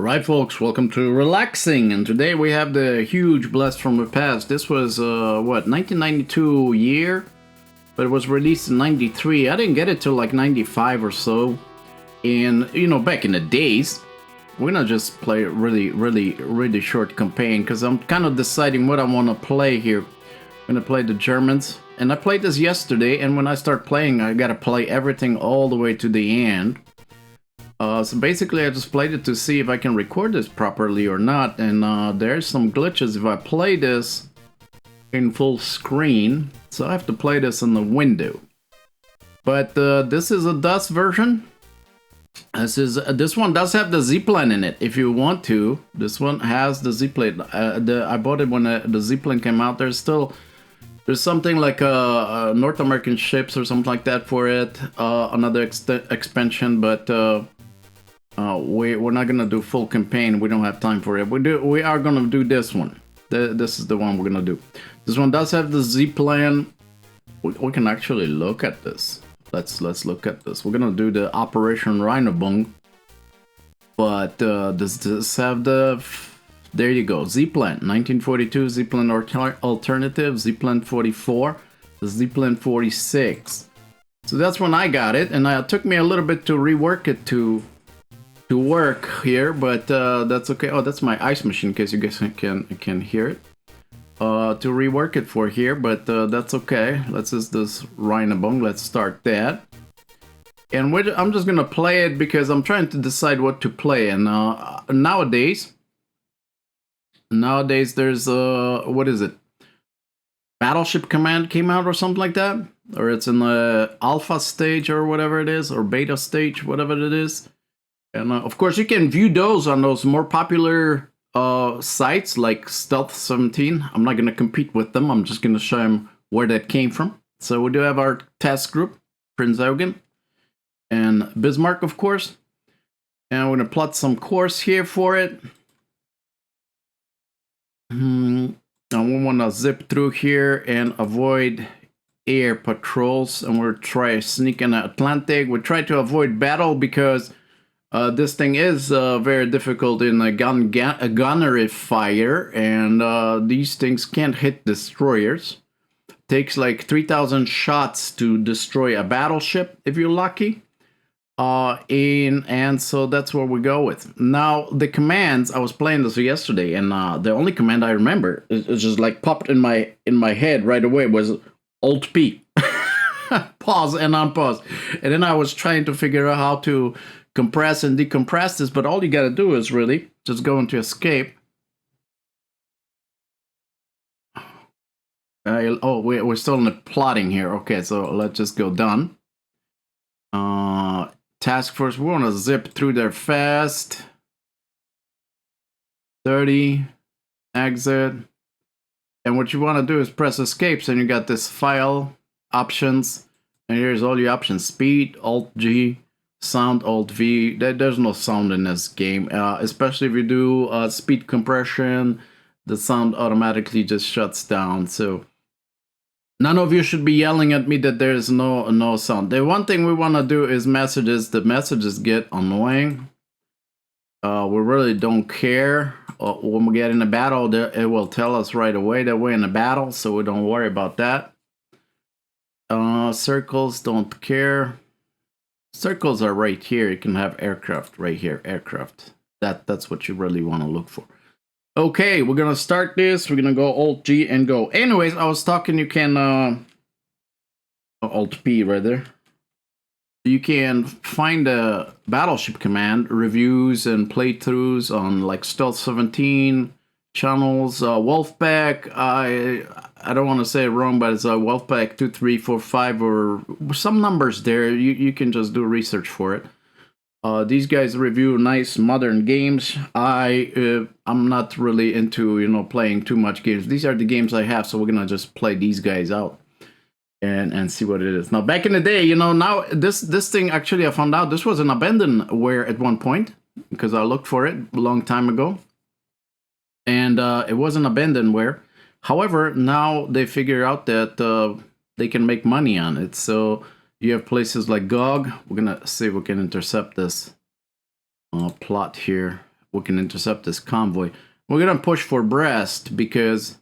Alright folks, welcome to Relaxing, and today we have the huge blast from the past. This was, 1992 year, but it was released in 93. I didn't get it till like 95 or so. And, you know, back in the days, we're gonna just play a really short campaign, because I'm kind of deciding what I want to play here. I'm gonna play the Germans, and I played this yesterday, and when I start playing, I gotta play everything all the way to the end. So basically I just played it to see if I can record this properly or not, and there's some glitches if I play this in full screen, so I have to play this in the window. But this is a DOS version. This one does have the Z-plane in it if you want to. This one has the Z-plane. I bought it when the Z-plane came out. There's something like North American ships or something like that for it, another expansion, but we're not gonna do full campaign. We don't have time for it. We are gonna do this one. This is the one we're gonna do. This one does have the Z-plane. We can actually look at this. Let's look at this. We're gonna do the Operation Rheinubung, but does this have the? There you go, Z-plane 1942, Z-plane alternative, Z-plane 44, the Z-plane 46. So that's when I got it, and it took me a little bit to rework it to work here, but that's okay. Oh, that's my ice machine, in case you guys can hear it. To rework it for here, but that's okay. Let's just this Rheinubung. Let's start that. And I'm just gonna play it because I'm trying to decide what to play. And nowadays there's what is it? Battleship Command came out or something like that, or it's in the alpha stage or whatever it is, or beta stage, whatever it is. And of course, you can view those on those more popular sites like Stealth 17. I'm not going to compete with them. I'm just going to show them where that came from. So we do have our task group, Prinz Eugen, and Bismarck, of course. And we're going to plot some course here for it. And we want to zip through here and avoid air patrols. And we'll try to sneak in the Atlantic. We try to avoid battle because this thing is very difficult in a gunnery fire, and these things can't hit destroyers. Takes like 3,000 shots to destroy a battleship if you're lucky. And so that's where we go with. Now the commands, I was playing this yesterday, and the only command I remember is just like popped in my head right away was Alt P. Pause and unpause. And then I was trying to figure out how to compress and decompress this, but all you gotta do is really just go into escape. We're still in the plotting here. Okay, so let's just go done. Task force, we want to zip through there fast. 30, exit. And what you want to do is press escape, and you got this file options, and here's all your options: speed, Alt G, sound, Alt V. There's no sound in this game, especially if you do speed compression. The sound automatically just shuts down. So none of you should be yelling at me that there's no sound. The one thing we want to do is messages. The messages get annoying. We really don't care. When we get in a battle, it will tell us right away that we're in a battle, so we don't worry about that. Circles, don't care. Circles are right here. You can have aircraft right here. Aircraft. That's what you really want to look for. Okay, we're gonna start this. We're gonna go Alt G and go. Anyways, I was talking. You can Alt P rather. You can find the Battleship Command reviews and playthroughs on like Stealth 17 channels. Wolfpack. I don't want to say it wrong, but it's a Wolfpack 2345 or some numbers there. You can just do research for it. These guys review nice modern games. I'm not really into playing too much games. These are the games I have, so we're gonna just play these guys out and see what it is. Now back in the day, now this thing actually I found out this was an abandonware at one point because I looked for it a long time ago, and it was an abandonware. However, now they figure out that they can make money on it. So you have places like GOG. We're gonna see if we can intercept this plot here. we can intercept this convoy. We're gonna push for Brest because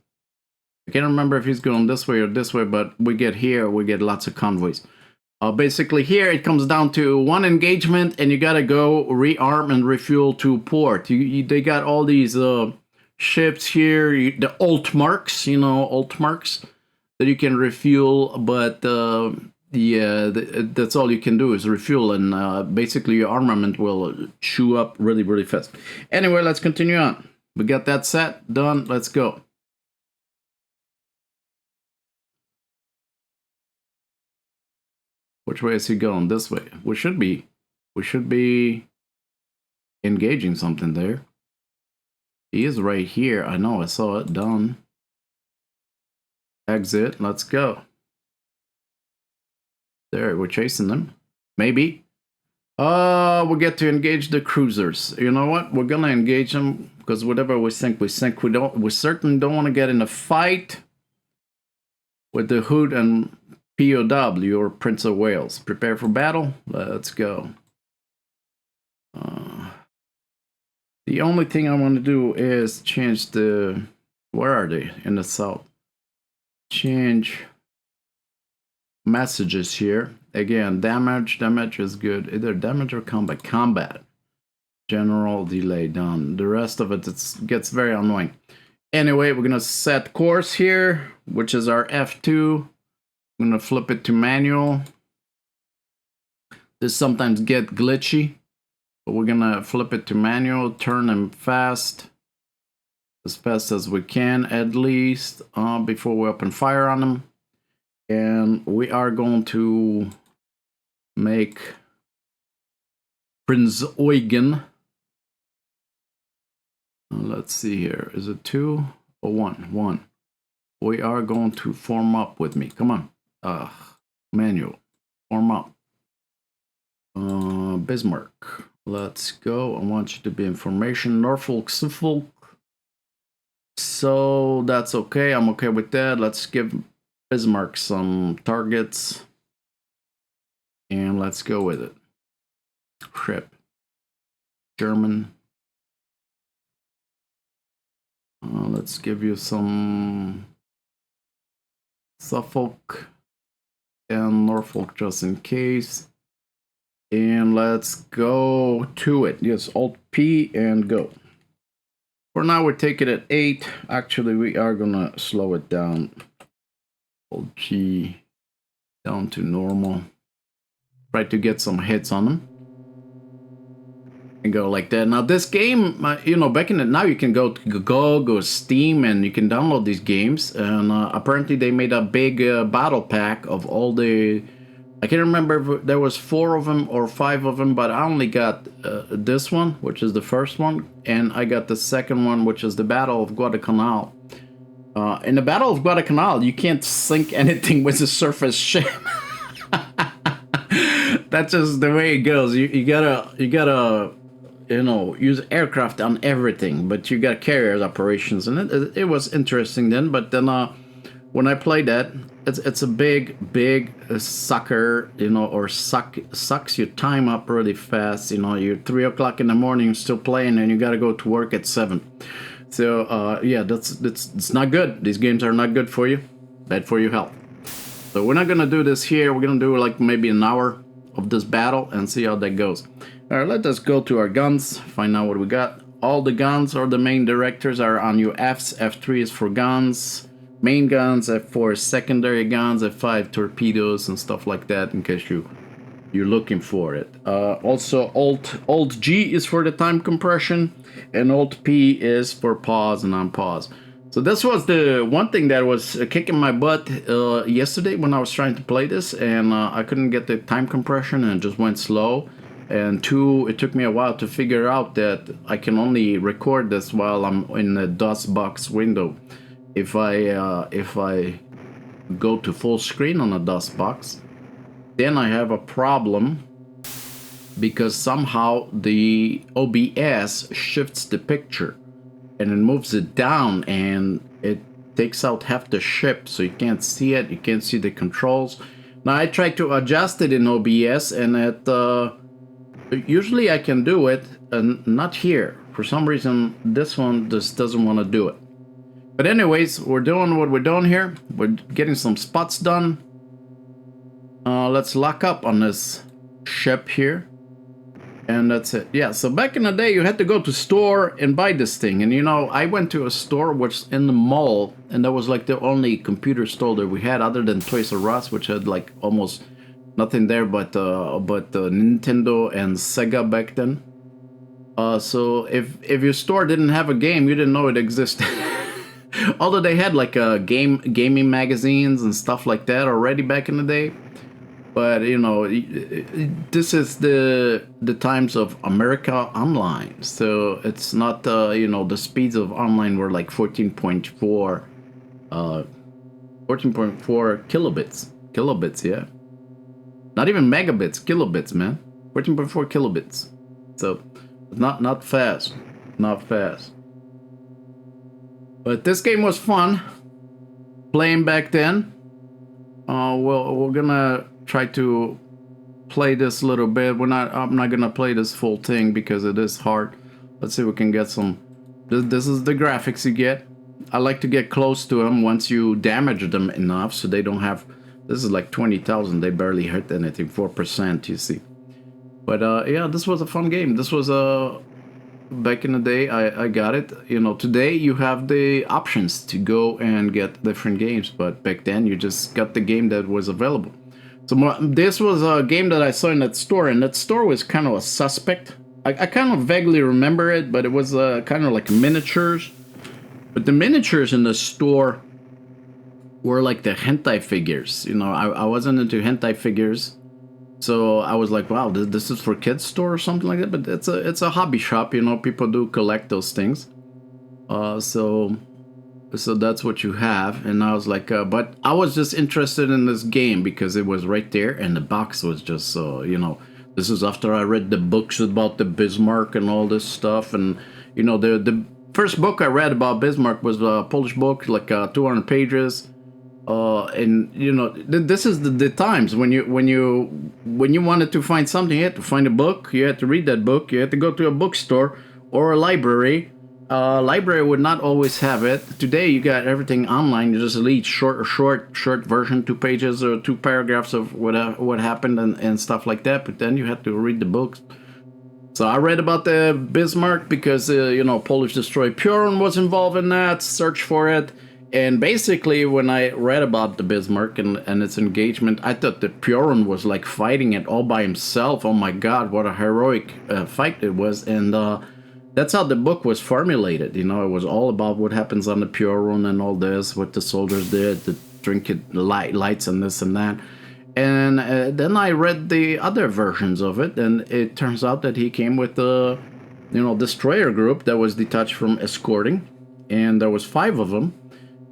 I can't remember if he's going this way or this way, but we get here, we get lots of convoys. Basically here it comes down to one engagement and you gotta go rearm and refuel to port. They got all these ships here, the alt marks, you know, alt marks that you can refuel, but that's all you can do is refuel, and basically your armament will chew up really, really fast. Anyway, let's continue on. We got that set, done, let's go. Which way is he going? This way. We should be engaging something there. He is right here. I know, I saw it. Done. Exit. Let's go. There, we're chasing them. Maybe. We get to engage the cruisers. You know what? We're gonna engage them because whatever we sink, we sink. We certainly don't want to get in a fight with the Hood and POW or Prince of Wales. Prepare for battle. Let's go. The only thing I want to do is change the... Where are they? In the south. Change messages here. Again, damage. Damage is good. Either damage or combat. Combat. General delay done. The rest of it gets very annoying. Anyway, we're going to set course here, which is our F2. I'm going to flip it to manual. This sometimes get glitchy, but we're going to flip it to manual, turn them fast as we can, at least, before we open fire on them. And we are going to make Prinz Eugen. Let's see here. Is it 2 or 1? 1. We are going to form up with me. Come on. Manual. Form up. Bismarck. Let's go. I want you to be information. Norfolk, Suffolk. So that's okay. I'm okay with that. Let's give Bismarck some targets. And let's go with it. Ship. German. Let's give you some Suffolk and Norfolk just in case. And let's go to it. Yes, Alt P and go. For now, we take it at 8. Actually, we are gonna slow it down. Alt G down to normal. Try to get some hits on them. And go like that. Now this game, you know, back in the, now you can go to GOG or Steam and you can download these games. And apparently they made a big battle pack of all the, I can't remember if there was 4 of them or 5 of them, but I only got this one, which is the first one, and I got the second one, which is the Battle of Guadalcanal. In the Battle of Guadalcanal, you can't sink anything with a surface ship. That's just the way it goes. You gotta, you know, use aircraft on everything, but you got carriers operations, and it was interesting then. But then when I played that, it's a big sucker, you know, or sucks your time up really fast. You know, you're 3 o'clock in the morning still playing, and you gotta go to work at 7. So yeah, it's not good. These games are not good for you, bad for your health. So we're not gonna do this here. We're gonna do like maybe an hour of this battle and see how that goes. All right, let us go to our guns, find out what we got. All the guns or the main directors are on your Fs. F3 is for guns, main guns. F4 is secondary guns. F5 torpedoes and stuff like that, in case you're looking for it. Also, Alt G is for the time compression, and Alt P is for pause and unpause. So this was the one thing that was kicking my butt yesterday when I was trying to play this, and I couldn't get the time compression and it just went slow. And 2, it took me a while to figure out that I can only record this while I'm in the DOS box window. If I go to full screen on a DOS box, then I have a problem because somehow the OBS shifts the picture and it moves it down and it takes out half the ship, so you can't see it, you can't see the controls. Now I tried to adjust it in OBS, and it usually I can do it, and not here. For some reason, this one just doesn't want to do it. But anyways, we're doing what we're doing here. We're getting some spots done. Let's lock up on this ship here. And that's it. Yeah, so back in the day, you had to go to store and buy this thing. And you know, I went to a store which in the mall, and that was like the only computer store that we had other than Toys R Us, which had like almost nothing there but Nintendo and Sega back then. So if your store didn't have a game, you didn't know it existed. Although they had like gaming magazines and stuff like that already back in the day. But you know, this is the times of America Online, so it's not you know, the speeds of online were like 14.4 kilobits, yeah, not even megabits, kilobits, man, 14.4 kilobits. So not fast. But this game was fun playing back then. Well, we're gonna try to play this a little bit. I'm not gonna play this full thing because it is hard. Let's see if we can get some. This is the graphics you get. I like to get close to them once you damage them enough so they don't have. This is like 20,000. They barely hurt anything. 4%, you see. But yeah, this was a fun game. This was back in the day. I got it. You know, today you have the options to go and get different games, but back then you just got the game that was available. So this was a game that I saw in that store, and that store was kind of a suspect. I kind of vaguely remember it, but it was kind of like miniatures. But the miniatures in the store were like the hentai figures. You know, I wasn't into hentai figures, so I was like, wow, this is for kids store or something like that. But it's a hobby shop. You know, people do collect those things. So that's what you have, and I was like, but I was just interested in this game because it was right there, and the box was just, you know, this is after I read the books about the Bismarck and all this stuff, and you know, the first book I read about Bismarck was a Polish book, like 200 pages, and you know, this is the times when you wanted to find something, you had to find a book, you had to read that book, you had to go to a bookstore or a library. Library would not always have it. Today you got everything online. You just read short version, 2 pages or 2 paragraphs of what happened and stuff like that. But then you had to read the books. So I read about the Bismarck because you know, Polish destroyer Piorun was involved in that. Search for it, and basically when I read about the Bismarck and its engagement, I thought that Piorun was like fighting it all by himself. Oh my God, what a heroic fight it was, and that's how the book was formulated. You know, it was all about what happens on the Piorun and all this, what the soldiers did, the trinket lights and this and that. And then I read the other versions of it, and it turns out that he came with a, you know, destroyer group that was detached from escorting, and there was 5 of them.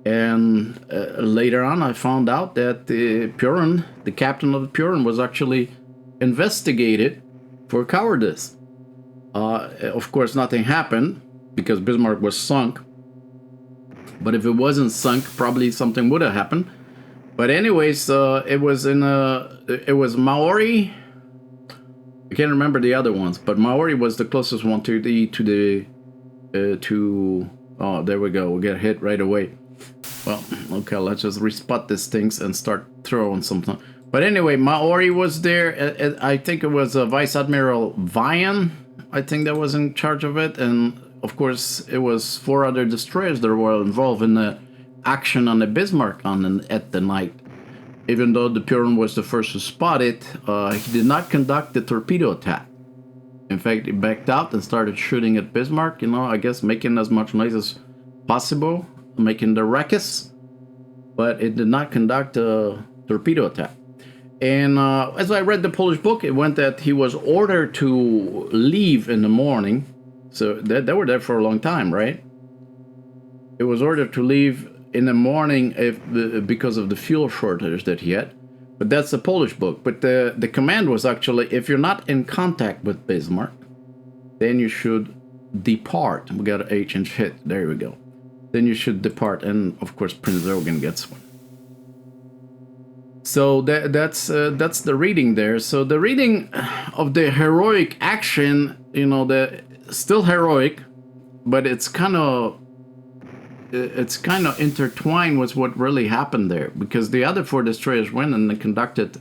And later on, I found out that the Piorun, the captain of the Piorun, was actually investigated for cowardice. Of course, nothing happened because Bismarck was sunk. But if it wasn't sunk, probably something would have happened. But anyways, it was Maori. I can't remember the other ones, but Maori was the closest one to oh, there we go. We get hit right away. Well, okay, let's just respot these things and start throwing something. But anyway, Maori was there. I think it was Vice Admiral Vian. I think that was in charge of it, and of course it was 4 other destroyers that were involved in the action on the Bismarck at the night. Even though the Piorun was the first to spot it, he did not conduct the torpedo attack. In fact, he backed out and started shooting at Bismarck, you know, I guess making as much noise as possible, making the ruckus, but it did not conduct a torpedo attack. And as I read the Polish book, it went that he was ordered to leave in the morning. So they were there for a long time, right? It was ordered to leave in the morning because of the fuel shortage that he had. But that's the Polish book. But the command was actually, if you're not in contact with Bismarck, then you should depart. We got an H-inch hit. There we go. Then you should depart. And of course, Prinz Eugen gets one. So that's the reading there. So the reading of the heroic action, you know, the still heroic, but it's kind of intertwined with what really happened there, because the other 4 destroyers went and they conducted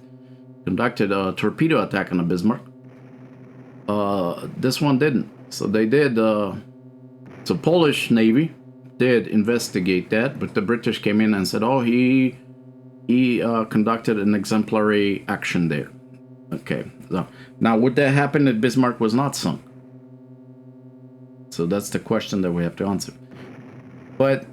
a torpedo attack on the Bismarck. This one didn't. So they did. So Polish Navy did investigate that, but the British came in and said, "Oh, he conducted an exemplary action there." Okay. So now, would that happen if Bismarck was not sunk? So that's the question that we have to answer. But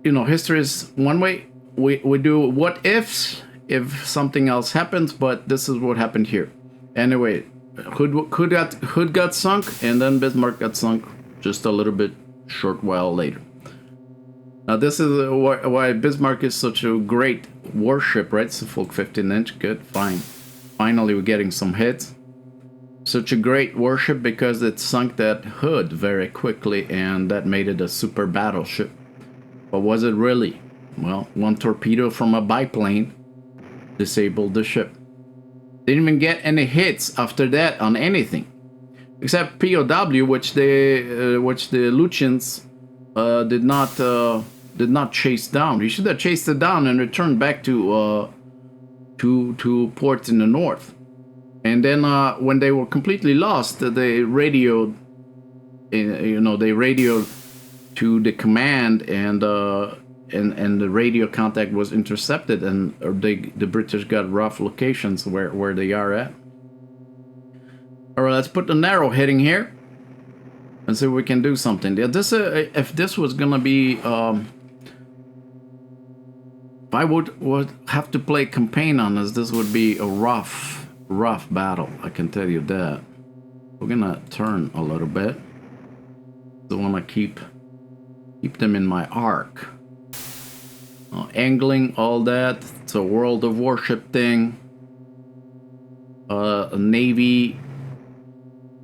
you know, history is one way. We do what ifs if something else happens, but this is what happened here. Anyway, Hood got sunk, and then Bismarck got sunk just a little bit short while later. Now this is why Bismarck is such a great warship, right? Suffolk 15-inch, good, fine. Finally, we're getting some hits. Such a great warship because it sunk that Hood very quickly, and that made it a super battleship. But was it really? Well, one torpedo from a biplane disabled the ship. Didn't even get any hits after that on anything, except POW, which the Lutyens did not chase down. He should have chased it down and returned back to ports in the north. And then when they were completely lost, they radioed. They radioed to the command, and the radio contact was intercepted, and the British got rough locations where they are at. All right, let's put the narrow heading here and see if we can do something. Yeah, if this was gonna be, if I would have to play campaign on this would be a rough battle. I can tell you that. We're gonna turn a little bit. I want to keep them in my arc. Angling, all that. It's a World of Warship thing. A Navy.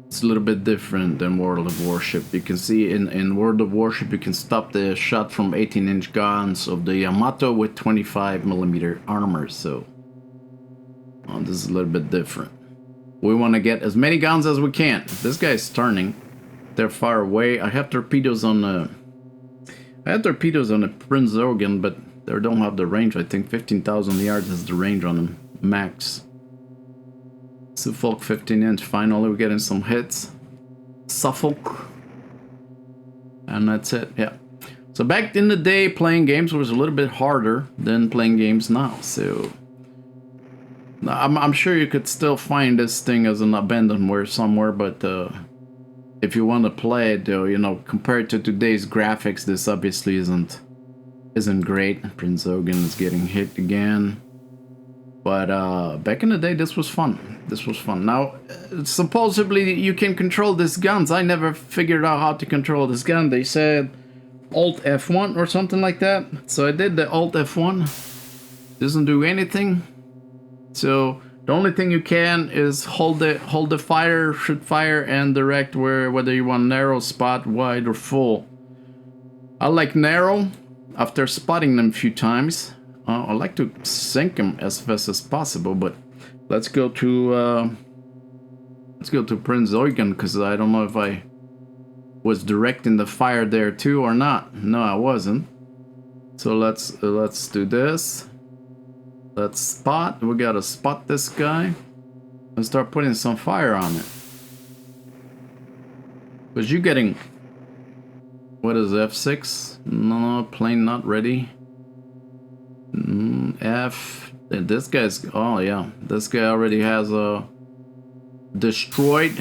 It's a little bit different than World of Warship. You can see in World of Warship, you can stop the shot from 18-inch guns of the Yamato with 25mm armor. So this is a little bit different. We want to get as many guns as we can. This guy's turning. They're far away. I have torpedoes on the Prinz Eugen, but they don't have the range. I think 15,000 yards is the range on them max. Suffolk 15-inch. Finally, we're getting some hits. Suffolk, and that's it. Yeah. So back in the day, playing games was a little bit harder than playing games now. So I'm sure you could still find this thing as an abandonware somewhere, but if you want to play it, though, compared to today's graphics, this obviously isn't great. Prinz Eugen is getting hit again. But back in the day, this was fun. This was fun. Now, supposedly you can control these guns. I never figured out how to control this gun. They said Alt F1 or something like that. So I did the Alt F1. Doesn't do anything. So the only thing you can is hold the fire, shoot fire, and direct whether you want narrow, spot, wide, or full. I like narrow after spotting them a few times. I like to sink them as fast as possible, but let's go to Prinz Eugen, because I don't know if I was directing the fire there too or not. No, I wasn't. So let's do this. Let's spot. We gotta spot this guy and start putting some fire on it. Because you're getting, what is F6? No, plane not ready. F. This guy's, oh yeah, this guy already has a destroy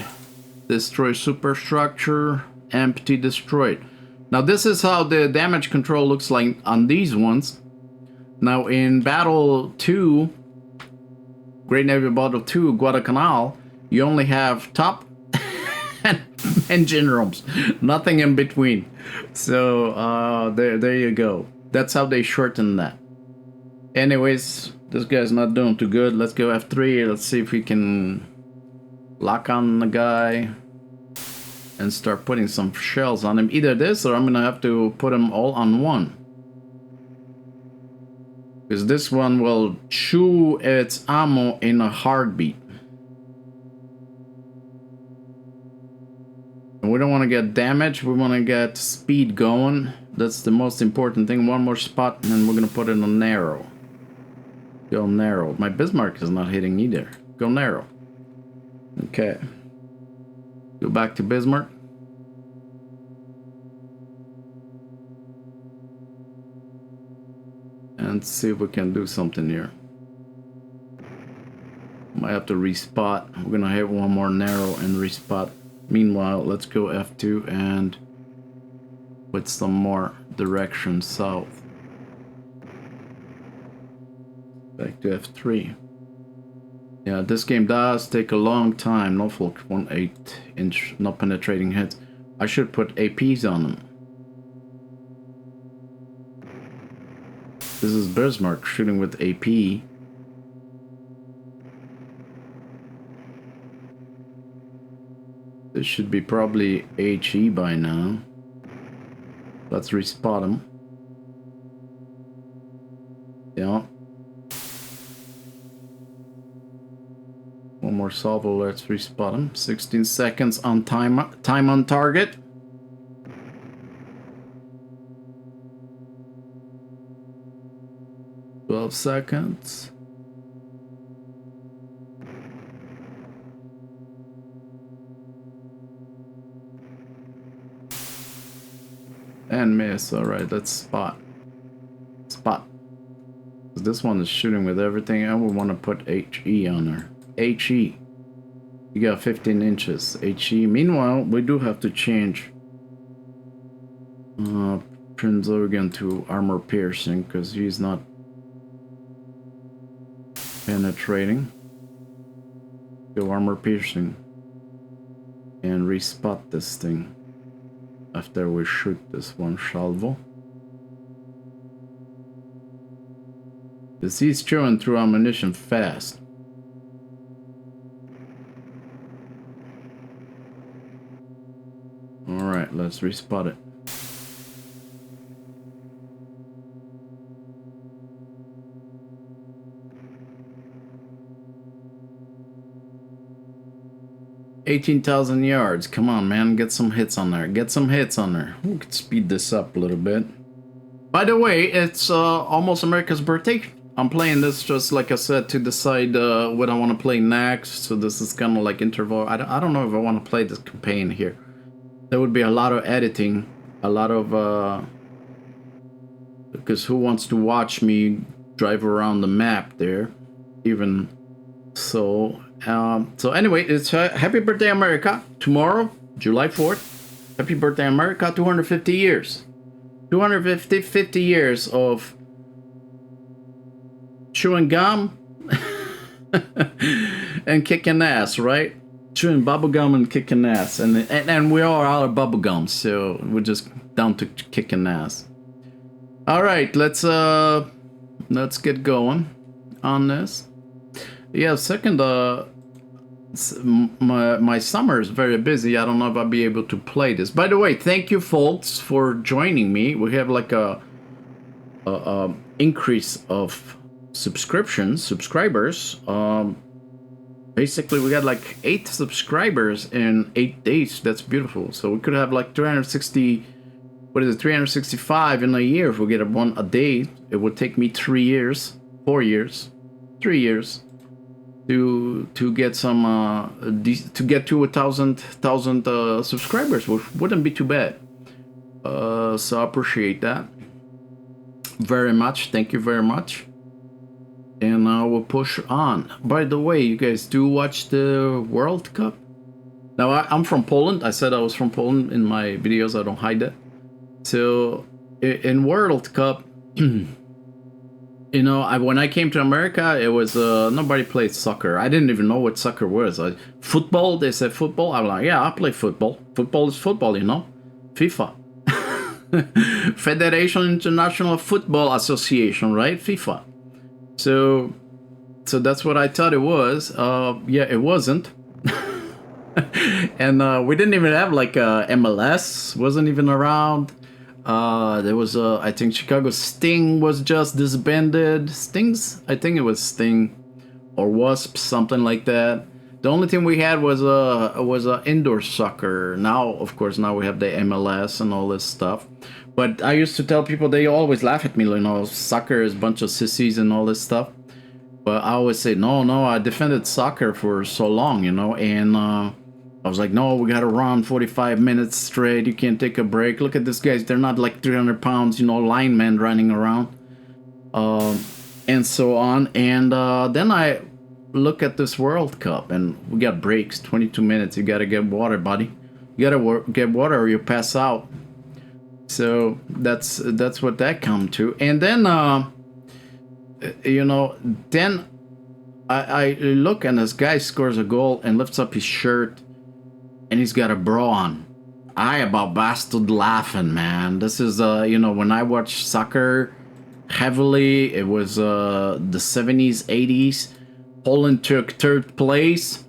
superstructure, empty, destroyed. Now this is how the damage control looks like on these ones. Now in Battle 2, Great Naval Battle 2, Guadalcanal, you only have top and engine rooms, nothing in between. So there you go. That's how they shorten that. Anyways, this guy's not doing too good. Let's go F3. Let's see if we can lock on the guy and start putting some shells on him. Either this, or I'm gonna have to put them all on one, because this one will chew its ammo in a heartbeat. And we don't want to get damage, we want to get speed going. That's the most important thing. One more spot and then we're gonna put it on narrow. Go narrow. My Bismarck is not hitting either. Go narrow. Okay. Go back to Bismarck. And see if we can do something here. Might have to respot. We're gonna hit one more narrow and respot. Meanwhile, let's go F2 and with some more direction south. Back to F3. Yeah, this game does take a long time. Norfolk 1/8" not penetrating hits. I should put APs on them. This is Bismarck shooting with AP. This should be probably HE by now. Let's respot him. Yeah. One more salvo, let's respot him. 16 seconds on time on target. Twelve seconds. And miss. Alright, let's spot. Spot. This one is shooting with everything. I would want to put HE on her. HE. You got 15 inches. HE. Meanwhile, we do have to change Prinz Eugen to armor piercing because he's not penetrating. Go armor piercing. And respot this thing. After we shoot this one salvo. Because he's chewing through ammunition fast. Alright, let's respot it. $18,000 yards. Come on, man. Get some hits on there. Get some hits on there. We could speed this up a little bit. By the way, it's almost America's birthday. I'm playing this just like I said to decide what I want to play next. So this is kind of like interval. I don't know if I want to play this campaign here. There would be a lot of editing. A lot of... because who wants to watch me drive around the map there? Even so... so anyway, it's Happy Birthday America. Tomorrow, July 4th. Happy Birthday America, 250 years. 250 years of chewing gum and kicking ass, right? Chewing bubble gum and kicking ass. And we are out of bubble gum, so we're just down to kicking ass. Alright, let's get going on this. Yeah, second, my summer is very busy. I don't know if I'll be able to play this. By the way, thank you, folks, for joining me. We have like a increase of subscribers. Basically, we got like 8 subscribers in 8 days. That's beautiful. So we could have like 360. What is it? 365 in a year if we get one a day. It would take me 3 years, 4 years, 3 years. To get some to get to 1,000 subscribers, which wouldn't be too bad. So I appreciate that very much. Thank you very much. And we'll push on. By the way, you guys do watch the World Cup? Now I'm from Poland. I said I was from Poland in my videos. I don't hide that. So in World Cup. You know, when I came to America, it was nobody played soccer. I didn't even know what soccer was. Football, they said football. I'm like, yeah, I play football. Football is football, you know. FIFA. Federation International Football Association, right? FIFA. So that's what I thought it was. Yeah, it wasn't. And we didn't even have like MLS. Wasn't even around. There was I think Chicago Sting was just disbanded. Stings? I think it was Sting or Wasp, something like that. The only thing we had was indoor soccer. Now, of course, now we have the MLS and all this stuff. But I used to tell people, they always laugh at me, you know, soccer is a bunch of sissies and all this stuff. But I always say, no, I defended soccer for so long, you know, and I was like, no, we gotta run 45 minutes straight. You can't take a break. Look at these guys. They're not like 300 pounds, you know, linemen running around. And so on. And then I look at this World Cup, and we got breaks, 22 minutes. You gotta get water, buddy. You gotta get water or you pass out. So that's what that come to. And then, you know, then I look and this guy scores a goal and lifts up his shirt, and he's got a bra on. I about busted laughing, man. This is, you know, when I watch soccer heavily, it was the 70s, 80s. Poland took third place.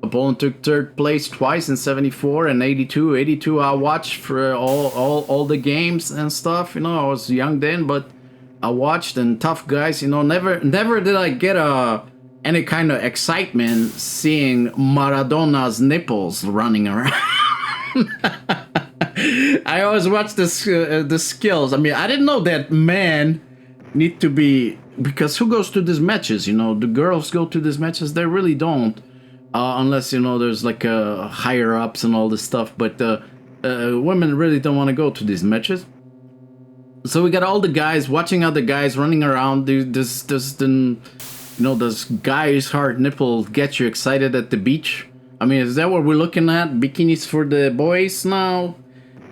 Poland took third place twice in 74 and 82. 82 I watched for all the games and stuff. You know, I was young then, but I watched, and tough guys, you know, never did I get any kind of excitement seeing Maradona's nipples running around. I always watched the skills. I mean, I didn't know that men need to be, because who goes to these matches? You know, the girls go to these matches. They really don't. Unless, you know, there's like higher ups and all this stuff, but women really don't want to go to these matches. So we got all the guys watching other guys running around. This you know, this guy's hard nipple get you excited at the beach. I mean, is that what we're looking at? Bikinis for the boys now?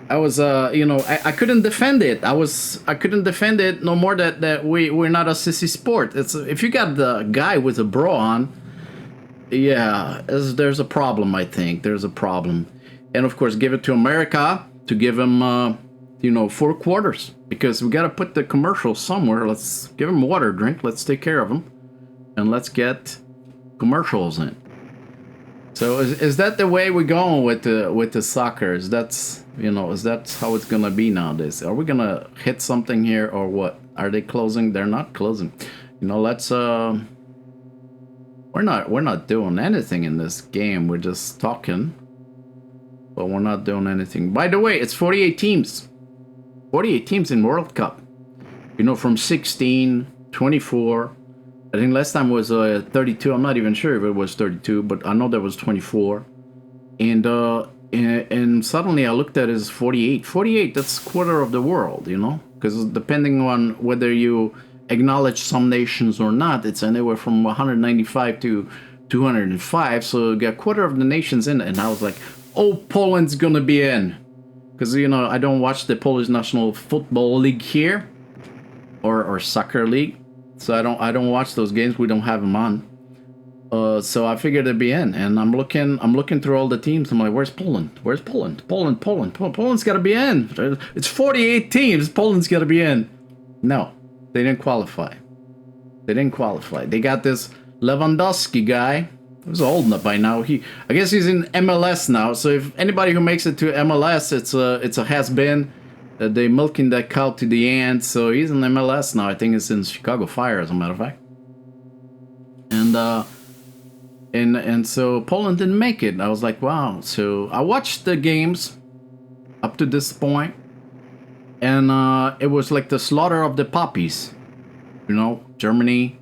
I was, you know, I couldn't defend it. I couldn't defend it no more that we're not a sissy sport. It's, if you got the guy with a bra on, yeah, there's a problem, I think. There's a problem. And of course, give it to America to give them, you know, 4 quarters. Because we got to put the commercials somewhere. Let's give them water drink. Let's take care of them. And let's get commercials in. So is that the way we're going with the soccer? Is that's, you know, is that how it's going to be nowadays? Are we going to hit something here or what? Are they closing? They're not closing. You know, let's... We're not doing anything in this game. We're just talking, but we're not doing anything. By the way, it's 48 teams. 48 teams in World Cup. You know, from 16, 24. I think last time was 32. I'm not even sure if it was 32, but I know there was 24. And suddenly I looked at it as 48. 48. That's quarter of the world. You know, because depending on whether you acknowledge some nations or not, it's anywhere from 195 to 205, so you got a quarter of the nations in it. And I was like, oh, Poland's gonna be in, because, you know, I don't watch the Polish national football league here, or soccer league, so I don't watch those games. We don't have them on, so I figured they'd be in. And I'm looking through all the teams. I'm like, where's Poland? Where's Poland? Poland's got to be in. It's 48 teams. Poland's got to be in. No. They didn't qualify. They got this Lewandowski guy. He's old enough by now. I guess he's in MLS now. So if anybody who makes it to MLS, it's a has-been. They milking that cow to the end. So he's in MLS now. I think it's in Chicago Fire, as a matter of fact. And so Poland didn't make it. I was like, wow. So I watched the games up to this point. And it was like the slaughter of the puppies. You know, Germany.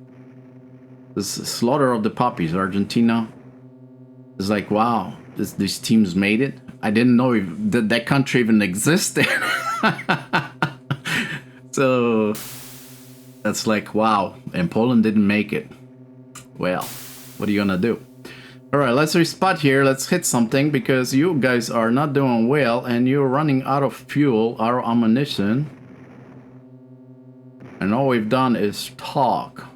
The slaughter of the puppies. Argentina. It's like, wow, these teams made it. I didn't know if that country even existed. So that's like, wow. And Poland didn't make it. Well, what are you gonna do? Alright, let's respot here. Let's hit something, because you guys are not doing well and you're running out of fuel, out of ammunition. And all we've done is talk.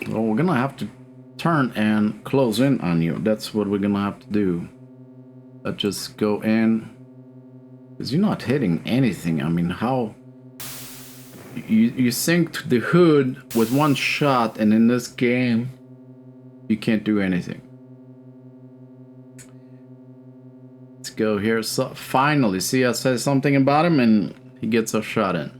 Well, we're gonna have to turn and close in on you. That's what we're gonna have to do. Let's just go in. Because you're not hitting anything. I mean, how... You sink the hood with one shot, and in this game, you can't do anything. Let's go here. So finally, see, I said something about him, and he gets a shot in.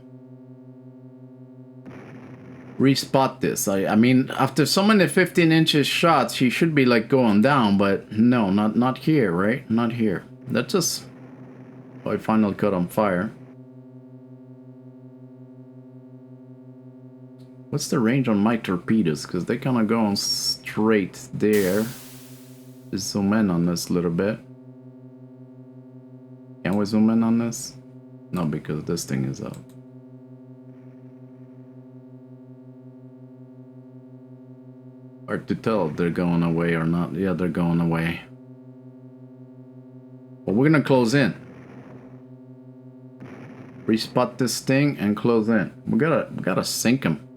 respot this. I mean, after so many 15 inches shots, he should be like going down, but no, not here, right? Not here. That's just my final cut on fire. What's the range on my torpedoes? Because they kind of go on straight there. Just zoom in on this a little bit. Can we zoom in on this? No, because this thing is up. Hard to tell if they're going away or not. Yeah, they're going away. But we're gonna close in. Respot this thing and close in. We gotta sink him.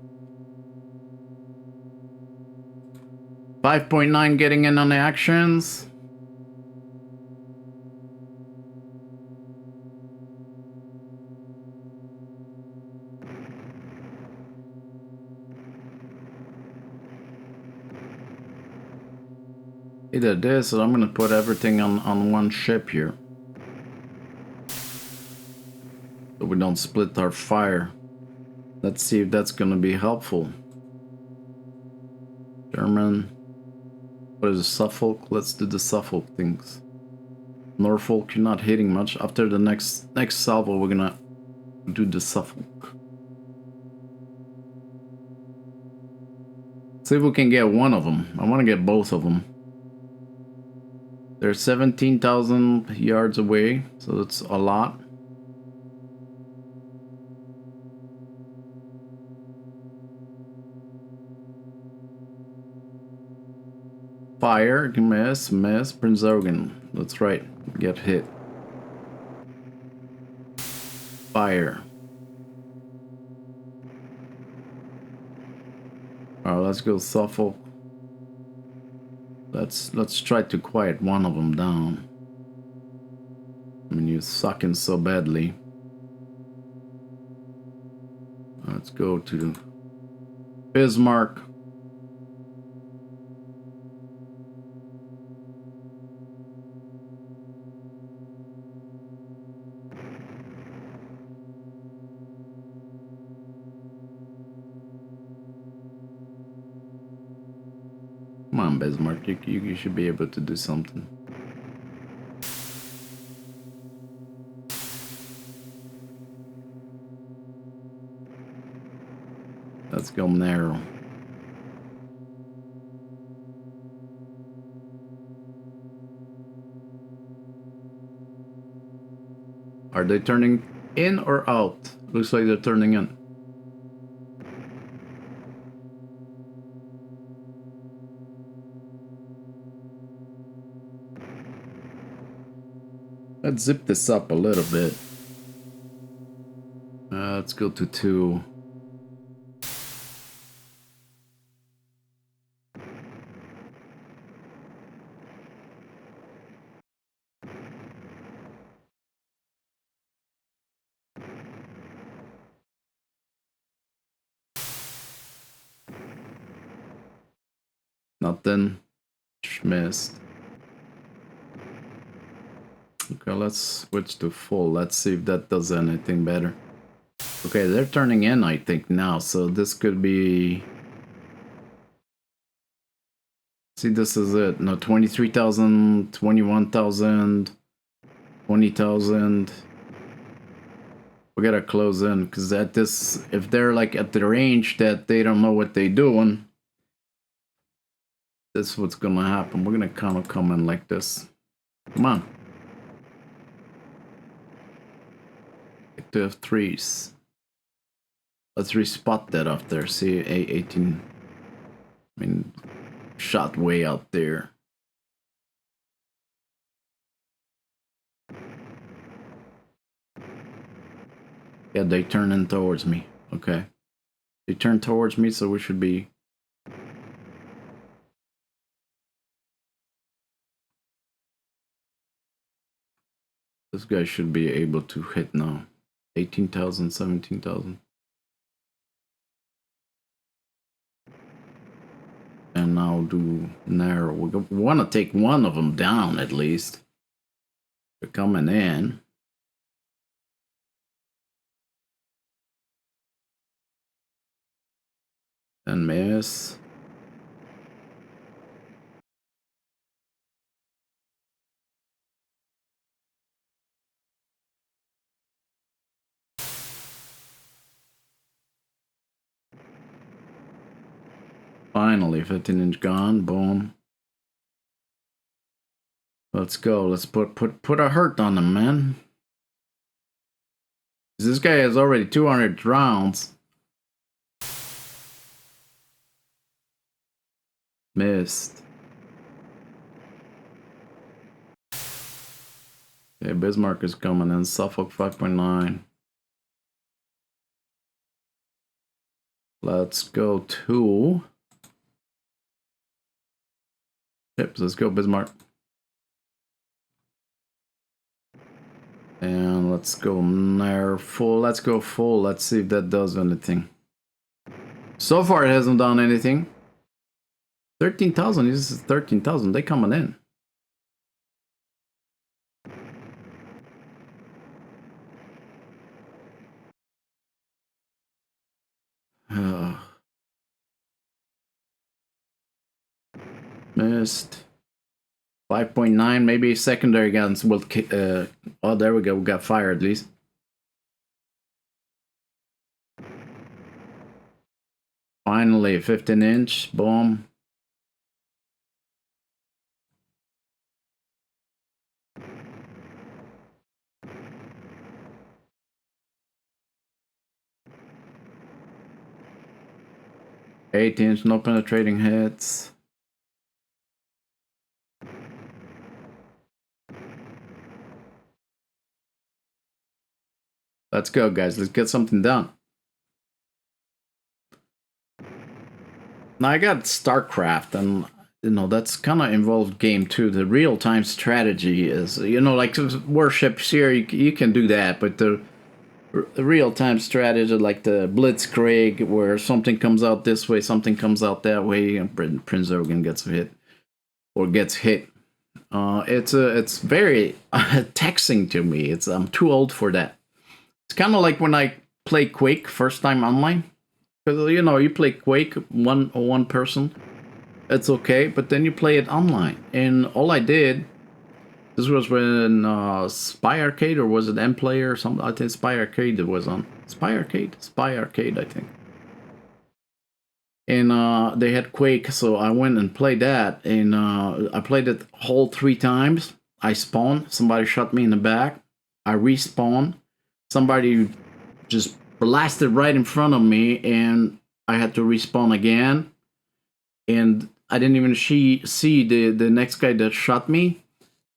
5.9 getting in on the actions. Either this or I'm gonna put everything on one ship here. So we don't split our fire. Let's see if that's gonna be helpful. German. What is it, Suffolk? Let's do the Suffolk things. Norfolk, you're not hitting much. After the next salvo, we're gonna do the Suffolk. See if we can get one of them. I want to get both of them. They're 17,000 yards away, so that's a lot. Fire, miss, Prinz Eugen. That's right, get hit. Fire. Alright, let's go Suffolk. Let's try to quiet one of them down. I mean, you're sucking so badly. Let's go to Bismarck. Come on, Bismarck, you should be able to do something. Let's go narrow. Are they turning in or out? Looks like they're turning in. Let's zip this up a little bit. Let's go to 2. Nothing. Missed. Okay, let's switch to full. Let's see if that does anything better. Okay, they're turning in, I think, now. So this could be... See, this is it. No, 23,000, 21,000, 20,000. We gotta close in, because at this... If they're, like, at the range that they don't know what they're doing... This is what's gonna happen. We're gonna kind of come in like this. Come on. To have 3s. Let's respot that up there. See, A18. I mean, shot way out there. Yeah, they turn in towards me. Okay. They turn towards me, so we should be... This guy should be able to hit now. 18,000, 17,000. And now do narrow. We want to take one of them down at least. They're coming in. And miss. Finally, 15-inch gone. Boom. Let's go. Let's put a hurt on him, man. This guy has already 200 rounds. Missed. Okay, Bismarck is coming in. Suffolk 5.9. Let's go to ships. Let's go, Bismarck. And let's go near full. Let's go full. Let's see if that does anything. So far, it hasn't done anything. 13,000. This is 13,000. They coming in. Missed. 5.9. Maybe secondary guns will. Oh, there we go. We got fire at least. Finally, 15-inch. Boom. Eight-inch, no penetrating hits. Let's go, guys. Let's get something done. Now, I got StarCraft, and, you know, that's kind of involved game too. The real-time strategy is, you know, like warships here, you can do that, but the real-time strategy, like the Blitzkrieg, where something comes out this way, something comes out that way, and Prinz Eugen gets hit, or gets hit. It's very taxing to me. I'm too old for that. It's kind of like when I play Quake first time online, because, you know, you play Quake one person, it's okay, but then you play it online, and all I did. This was when Spy Arcade, or was it M Player or something? I think Spy Arcade it was on. Spy Arcade, I think. And they had Quake, so I went and played that, and I played it whole 3 times. I spawned, somebody shot me in the back. I respawned, somebody just blasted right in front of me, and I had to respawn again. And I didn't even see the next guy that shot me.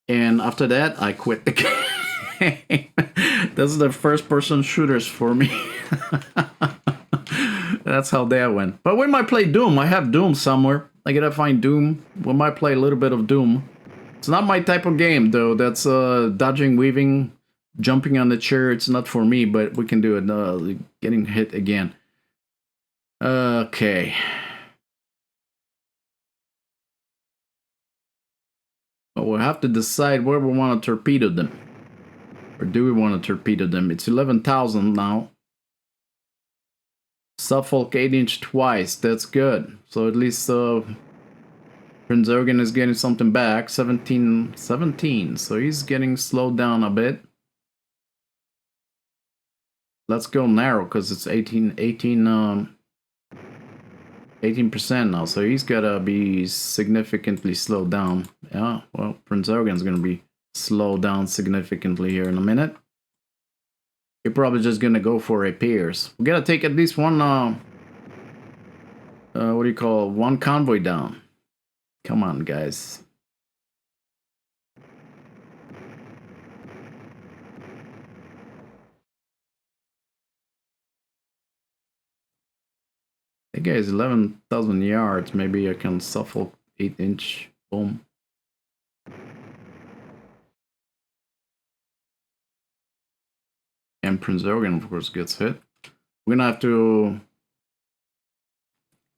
And after that, I quit the game. This is the first-person shooters for me. That's how that went. But we might play Doom. I have Doom somewhere. I gotta find Doom. We might play a little bit of Doom. It's not my type of game, though. That's dodging, weaving, jumping on the chair. It's not for me, but we can do it. Getting hit again. Okay. But we'll have to decide where we want to torpedo them. Or do we want to torpedo them? It's 11,000 now. Suffolk 8-inch twice. That's good. So at least Prinz Eugen is getting something back. 17. So he's getting slowed down a bit. Let's go narrow because it's 18% now, so he's gotta be significantly slowed down. Yeah, well, Prinz Eugen's gonna be slowed down significantly here in a minute. You're probably just gonna go for a Pierce. We gotta take at least one, what do you call, one convoy down. Come on, guys. That guy is 11,000 yards. Maybe I can Suffolk 8-inch. Boom. And Prinz Eugen, of course, gets hit. We're gonna have to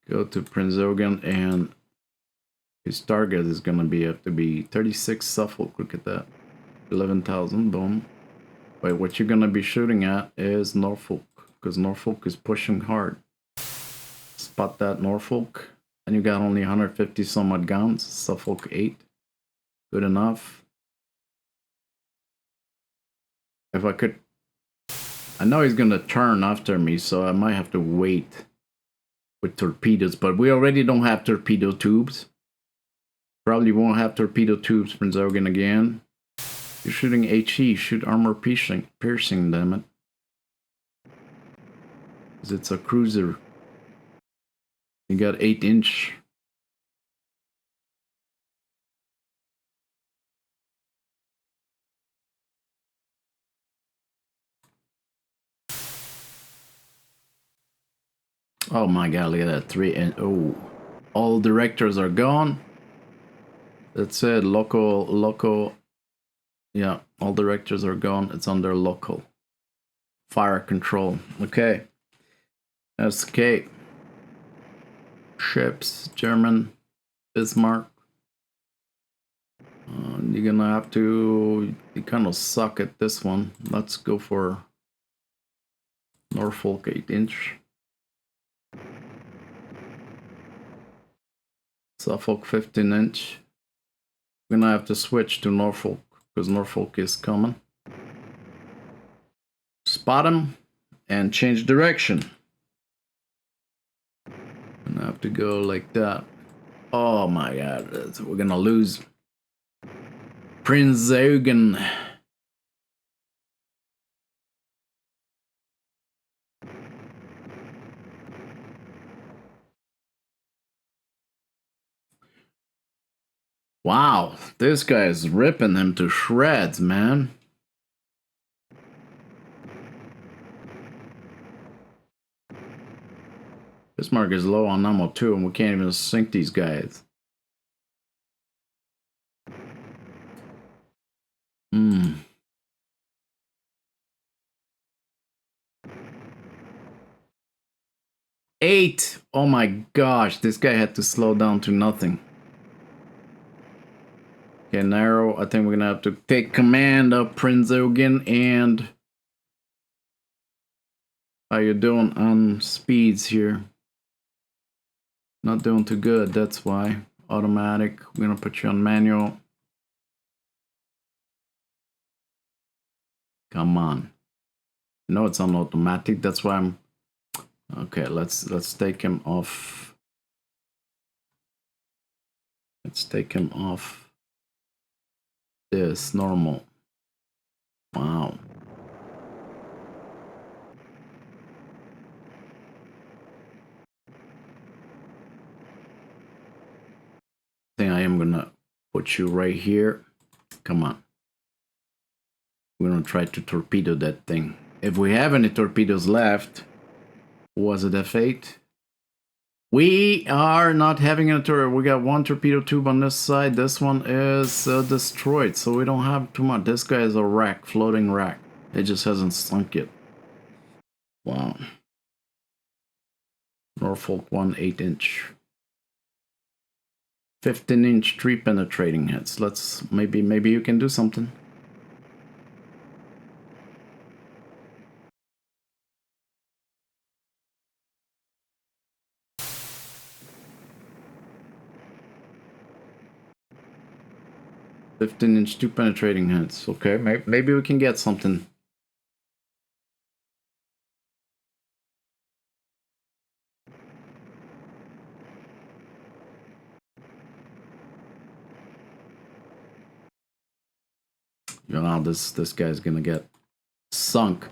go to Prinz Eugen, and his target is gonna have to be 36 Suffolk. Look at that. 11,000. Boom. Wait, what you're gonna be shooting at is Norfolk, because Norfolk is pushing hard. spot that, Norfolk. And you got only 150 some odd guns. Suffolk 8. Good enough. If I could... I know he's gonna turn after me, so I might have to wait with torpedoes, but we already don't have torpedo tubes. Probably won't have torpedo tubes, Prinz Eugen again. You're shooting HE, shoot armor piercing, damn it. Because it's a cruiser. You got 8-inch. Oh my god, look at that. 3 and oh. All directors are gone. That's it. Local. Yeah, all directors are gone. It's under local. Fire control. Okay. Escape. Ships. German. Bismarck. You're gonna have to... You kind of suck at this one. Let's go for Norfolk 8-inch. Suffolk 15-inch. We're gonna have to switch to Norfolk because Norfolk is coming. Spot him and change direction. And I have to go like that. Oh my god, we're gonna lose. Prinz Eugen. Wow, this guy is ripping him to shreds, man. Bismarck is low on ammo too, and we can't even sink these guys. Hmm. Eight! Oh my gosh, this guy had to slow down to nothing. Okay, narrow. I think we're gonna have to take command of Prinz Eugen. And how you doing on speeds here? Not doing too good, that's why. Automatic. We're gonna put you on manual. Come on. No, it's on automatic, that's why I'm... Okay, let's take him off. Let's take him off this normal. Wow. I think I am gonna put you right here. Come on. We're gonna try to torpedo that thing. If we have any torpedoes left, was it F8? We are not having a torpedo. We got one torpedo tube on this side. This one is destroyed, so we don't have too much. This guy is a wreck, floating wreck. It just hasn't sunk yet. Wow. Norfolk 1 8-inch. 15-inch 3 penetrating hits. Let's maybe you can do something. (15-inch 2 penetrating hits. Okay, maybe we can get something. You know, this guy's gonna get sunk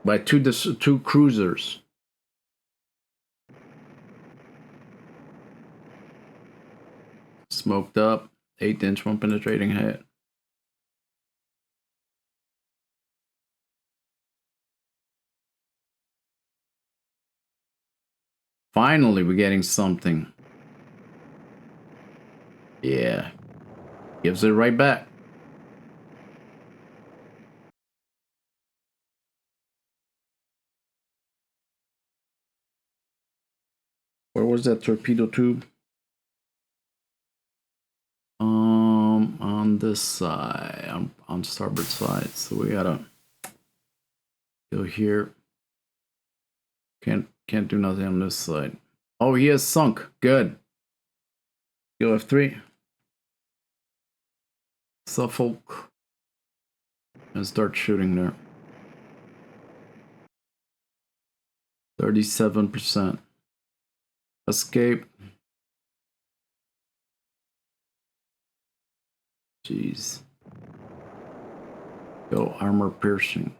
by two cruisers. Smoked up, 8-inch 1 penetrating hit. Finally, we're getting something. Yeah. Gives it right back. Where was that torpedo tube? On this side, on starboard side. So we gotta go here. Can't Can't do nothing on this side. Oh, he is sunk. Good. Go F3. Suffolk. And start shooting there. 37%. Escape. Jeez. Go armor piercing.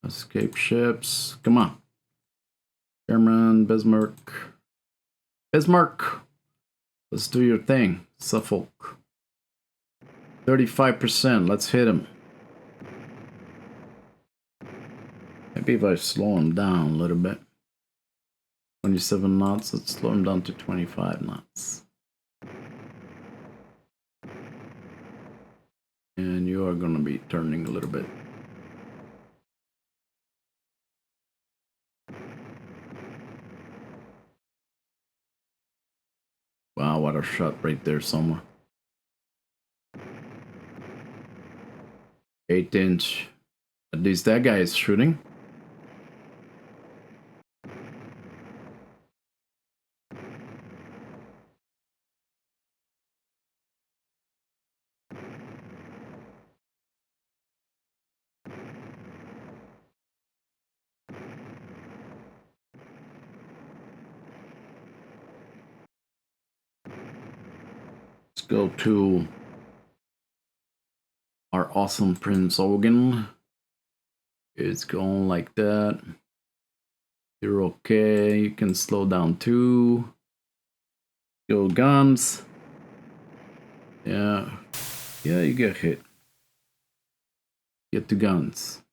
Escape ships. Come on. German, Bismarck. Bismarck! Let's do your thing. Suffolk. 35%. Let's hit him. Maybe if I slow him down a little bit. 27 knots. Let's slow him down to 25 knots. And you are going to be turning a little bit. Wow, what a shot right there somewhere. 8-inch. At least that guy is shooting. Let's go to our awesome Prinz Eugen. It's going like that. You're okay. You can slow down too. Go guns. Yeah. Yeah, you get hit. Get the guns.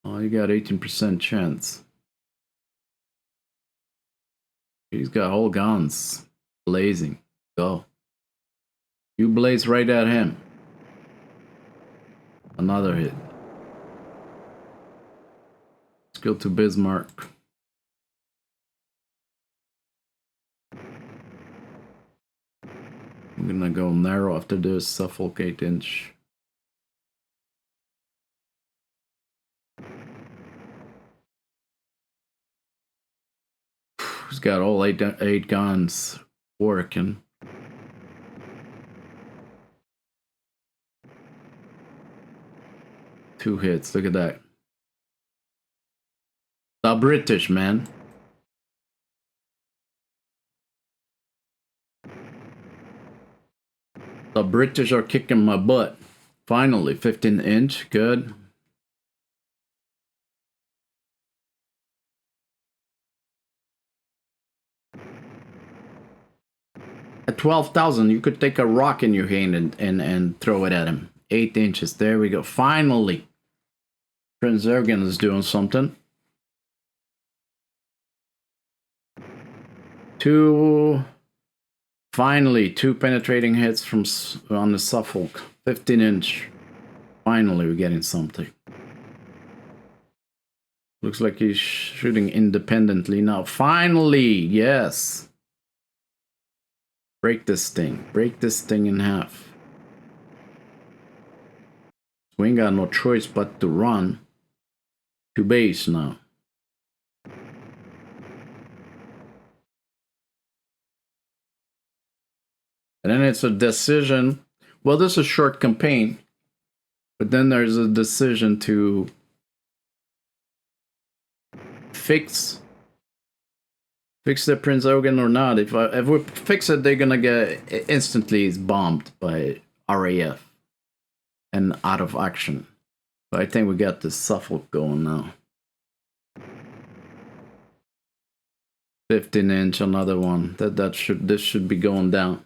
Oh, you got 18% chance. He's got all guns blazing. Go. You blaze right at him. Another hit. Let's go to Bismarck. I'm gonna go narrow after this. Suffolk 8-inch. He's got all eight guns working. Two hits. Look at that. The British, man. The British are kicking my butt. Finally, 15-inch. Good. At 12,000, you could take a rock in your hand and throw it at him. 8 inches. There we go. Finally. Prinz Eugen is doing something. Finally, two penetrating hits from on the Suffolk. 15-inch. Finally, we're getting something. Looks like he's shooting independently now. Finally, yes. Break this thing. Break this thing in half. We ain't got no choice but to run to base now. And then it's a decision. Well, this is a short campaign. But then there's a decision to fix the Prinz Eugen or not. If we fix it, they're gonna get instantly bombed by RAF and out of action. But I think we got the Suffolk going now. 15-inch, another one. This should be going down.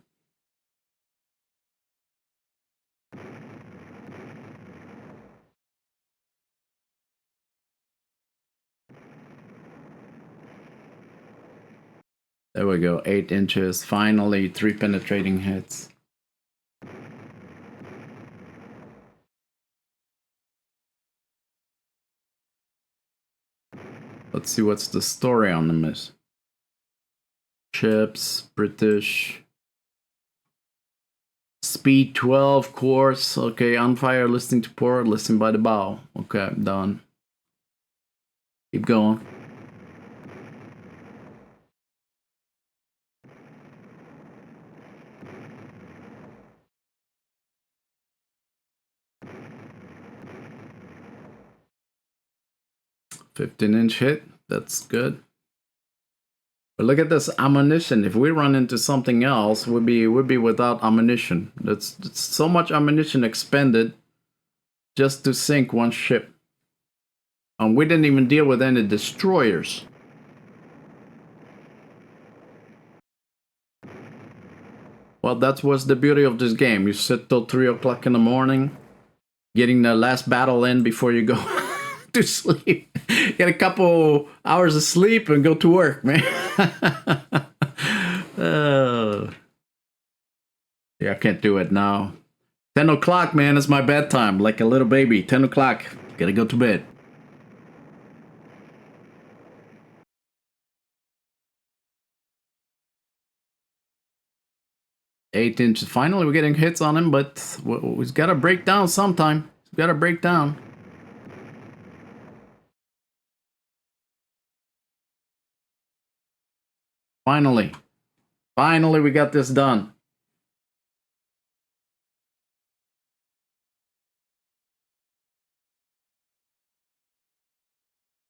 There we go, 8 inches. Finally, 3 penetrating hits. Let's see what's the story on them is. Ships, British. Speed 12 course. Okay, on fire, listening to port, listening by the bow. Okay, done. Keep going. $15-inch hit. That's good. But look at this ammunition. If we run into something else, we'd be without ammunition. That's so much ammunition expended just to sink one ship. We didn't even deal with any destroyers. Well, that was the beauty of this game. You sit till 3 o'clock in the morning, getting the last battle in before you go to sleep. Get a couple hours of sleep and go to work, man. Yeah, I can't do it now. 10 o'clock, man, is my bedtime. Like a little baby. 10 o'clock. Gotta go to bed. Eight inches. Finally, we're getting hits on him, but we've got to break down sometime. We've got to break down. Finally. Finally, we got this done.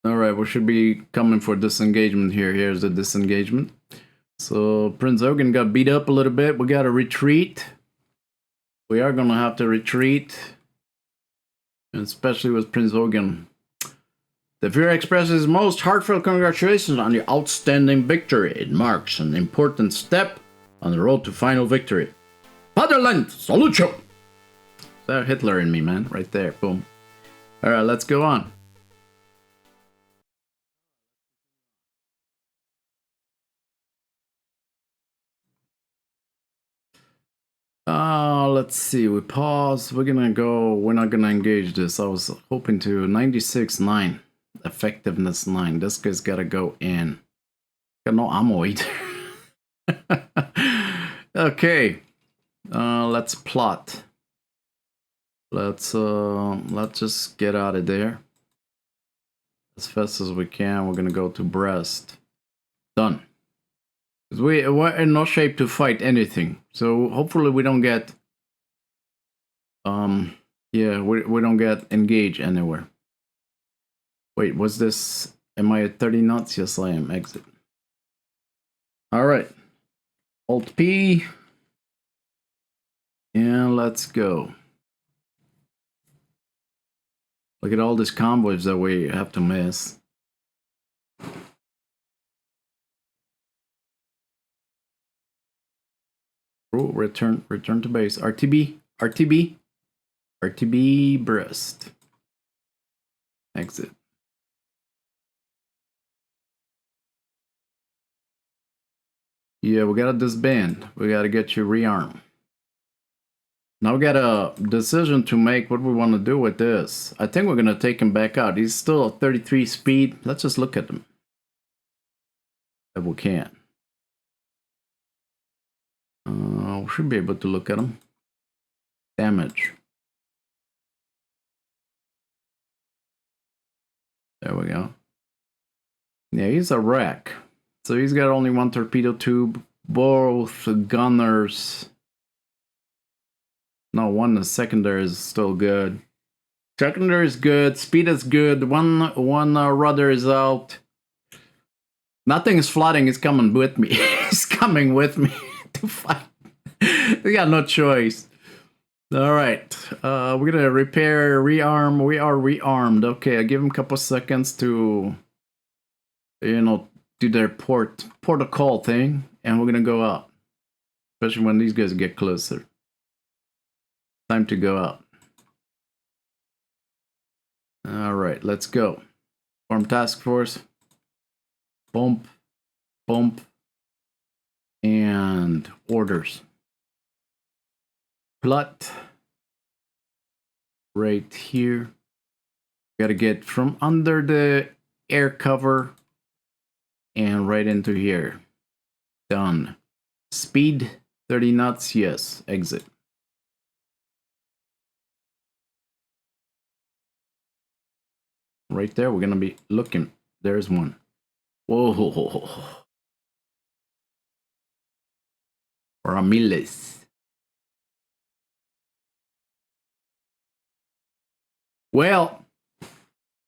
Alright, we should be coming for disengagement here. Here's the disengagement. So, Prinz Eugen got beat up a little bit. We got to retreat. We are going to have to retreat. Especially with Prinz Eugen. The Fuhrer expresses his most heartfelt congratulations on your outstanding victory. It marks an important step on the road to final victory. Vaterland, salute you! That Hitler in me, man. Right there. Boom. Alright, let's go on. Let's see. We pause. We're gonna go. We're not gonna engage this. I was hoping to 96.9. Effectiveness 9. This guy's gotta go in. Got no ammo either. Okay. Let's plot. Let's just get out of there as fast as we can. We're gonna go to Brest. Done. We're in no shape to fight anything, so hopefully we don't get yeah, we don't get engaged anywhere. Wait, was this, am I at 30 knots? Yes, I am. Exit. Alright. Alt P. And let's go. Look at all these convoys that we have to miss. Oh, return to base. RTB Brest. Exit. Yeah, we gotta disband. We gotta get you rearmed. Now we got a decision to make what we want to do with this. I think we're gonna take him back out. He's still at 33 speed. Let's just look at him. If we can. We should be able to look at him. Damage. There we go. Yeah, he's a wreck. So he's got only one torpedo tube. Both gunners. No, one secondary is still good. Secondary is good. Speed is good. One rudder is out. Nothing is flooding. It's coming with me. It's coming with me to fight. We got no choice. All right. We're gonna repair, rearm. We are rearmed. Okay, I give him a couple seconds to, you know, do their protocol thing, and we're gonna go out. Especially when these guys get closer. Time to go out. All right, let's go. Form task force. Bump, bump, and orders. Plot right here. Got to get from under the air cover and right into here. Done. Speed 30 knots. Yes. Exit. Right there. We're gonna be looking. There's one. Whoa. Ramirez. Well,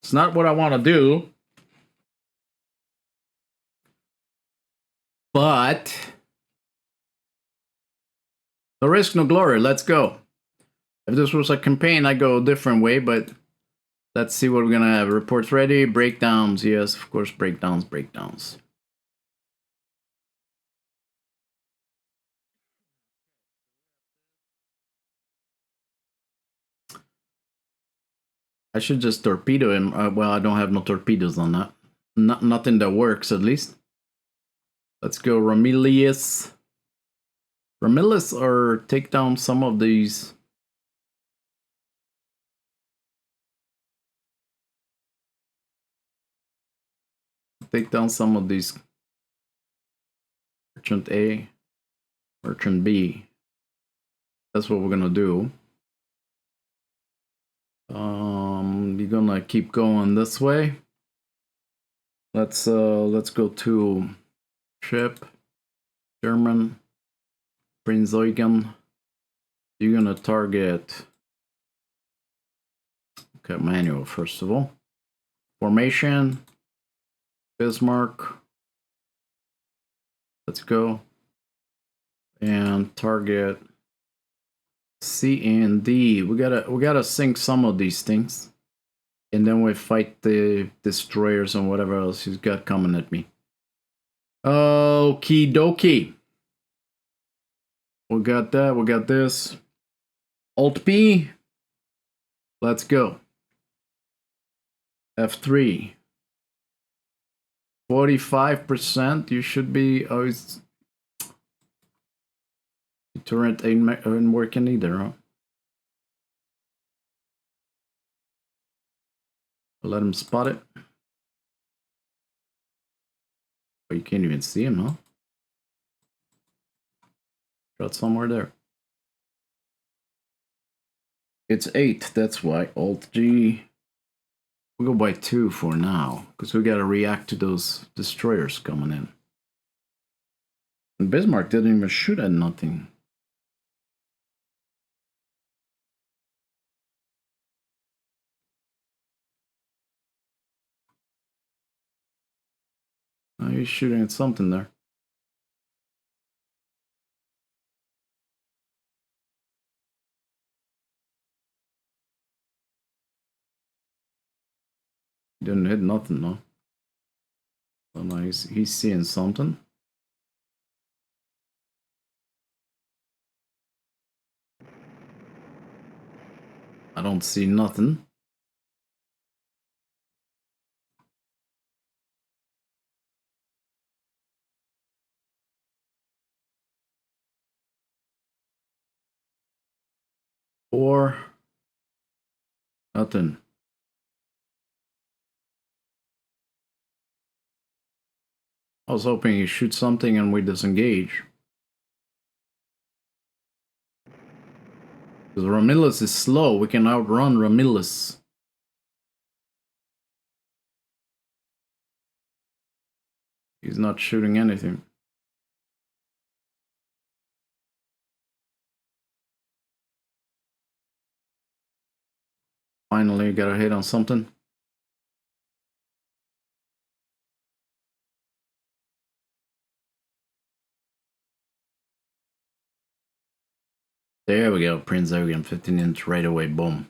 it's not what I want to do. But no risk, no glory. Let's go. If this was a campaign, I'd go a different way, but let's see what we're going to have. Reports ready. Breakdowns. Yes, of course, breakdowns. I should just torpedo him. Well, I don't have no torpedoes on that. Nothing that works, at least. Let's go Ramirez. Or take down some of these. Take down some of these. Merchant A. Merchant B. That's what we're gonna do. We're gonna keep going this way. Let's go to ship. German. Prinz Eugen. You're gonna target. Okay, manual first of all. Formation. Bismarck. Let's go. And target C and D. We gotta sink some of these things. And then we fight the destroyers and whatever else he's got coming at me. Okie dokie. We got that. We got this. Alt P. Let's go. F3. 45%. You should be. Oh, it's. The turret ain't working either, huh? Let him spot it. Oh, you can't even see him, huh? Shot somewhere there. It's 8, that's why. Alt G. We'll go by 2 for now, because we gotta react to those destroyers coming in. And Bismarck didn't even shoot at nothing. Oh, he's shooting at something there. Didn't hit nothing, no. Oh, no, he's seeing something. I don't see nothing. Or nothing. I was hoping he shoots something and we disengage. Because Ramirez is slow, we can outrun Ramirez. He's not shooting anything. Finally, got a hit on something. There we go, Prinz Eugen, 15-inch right away, boom.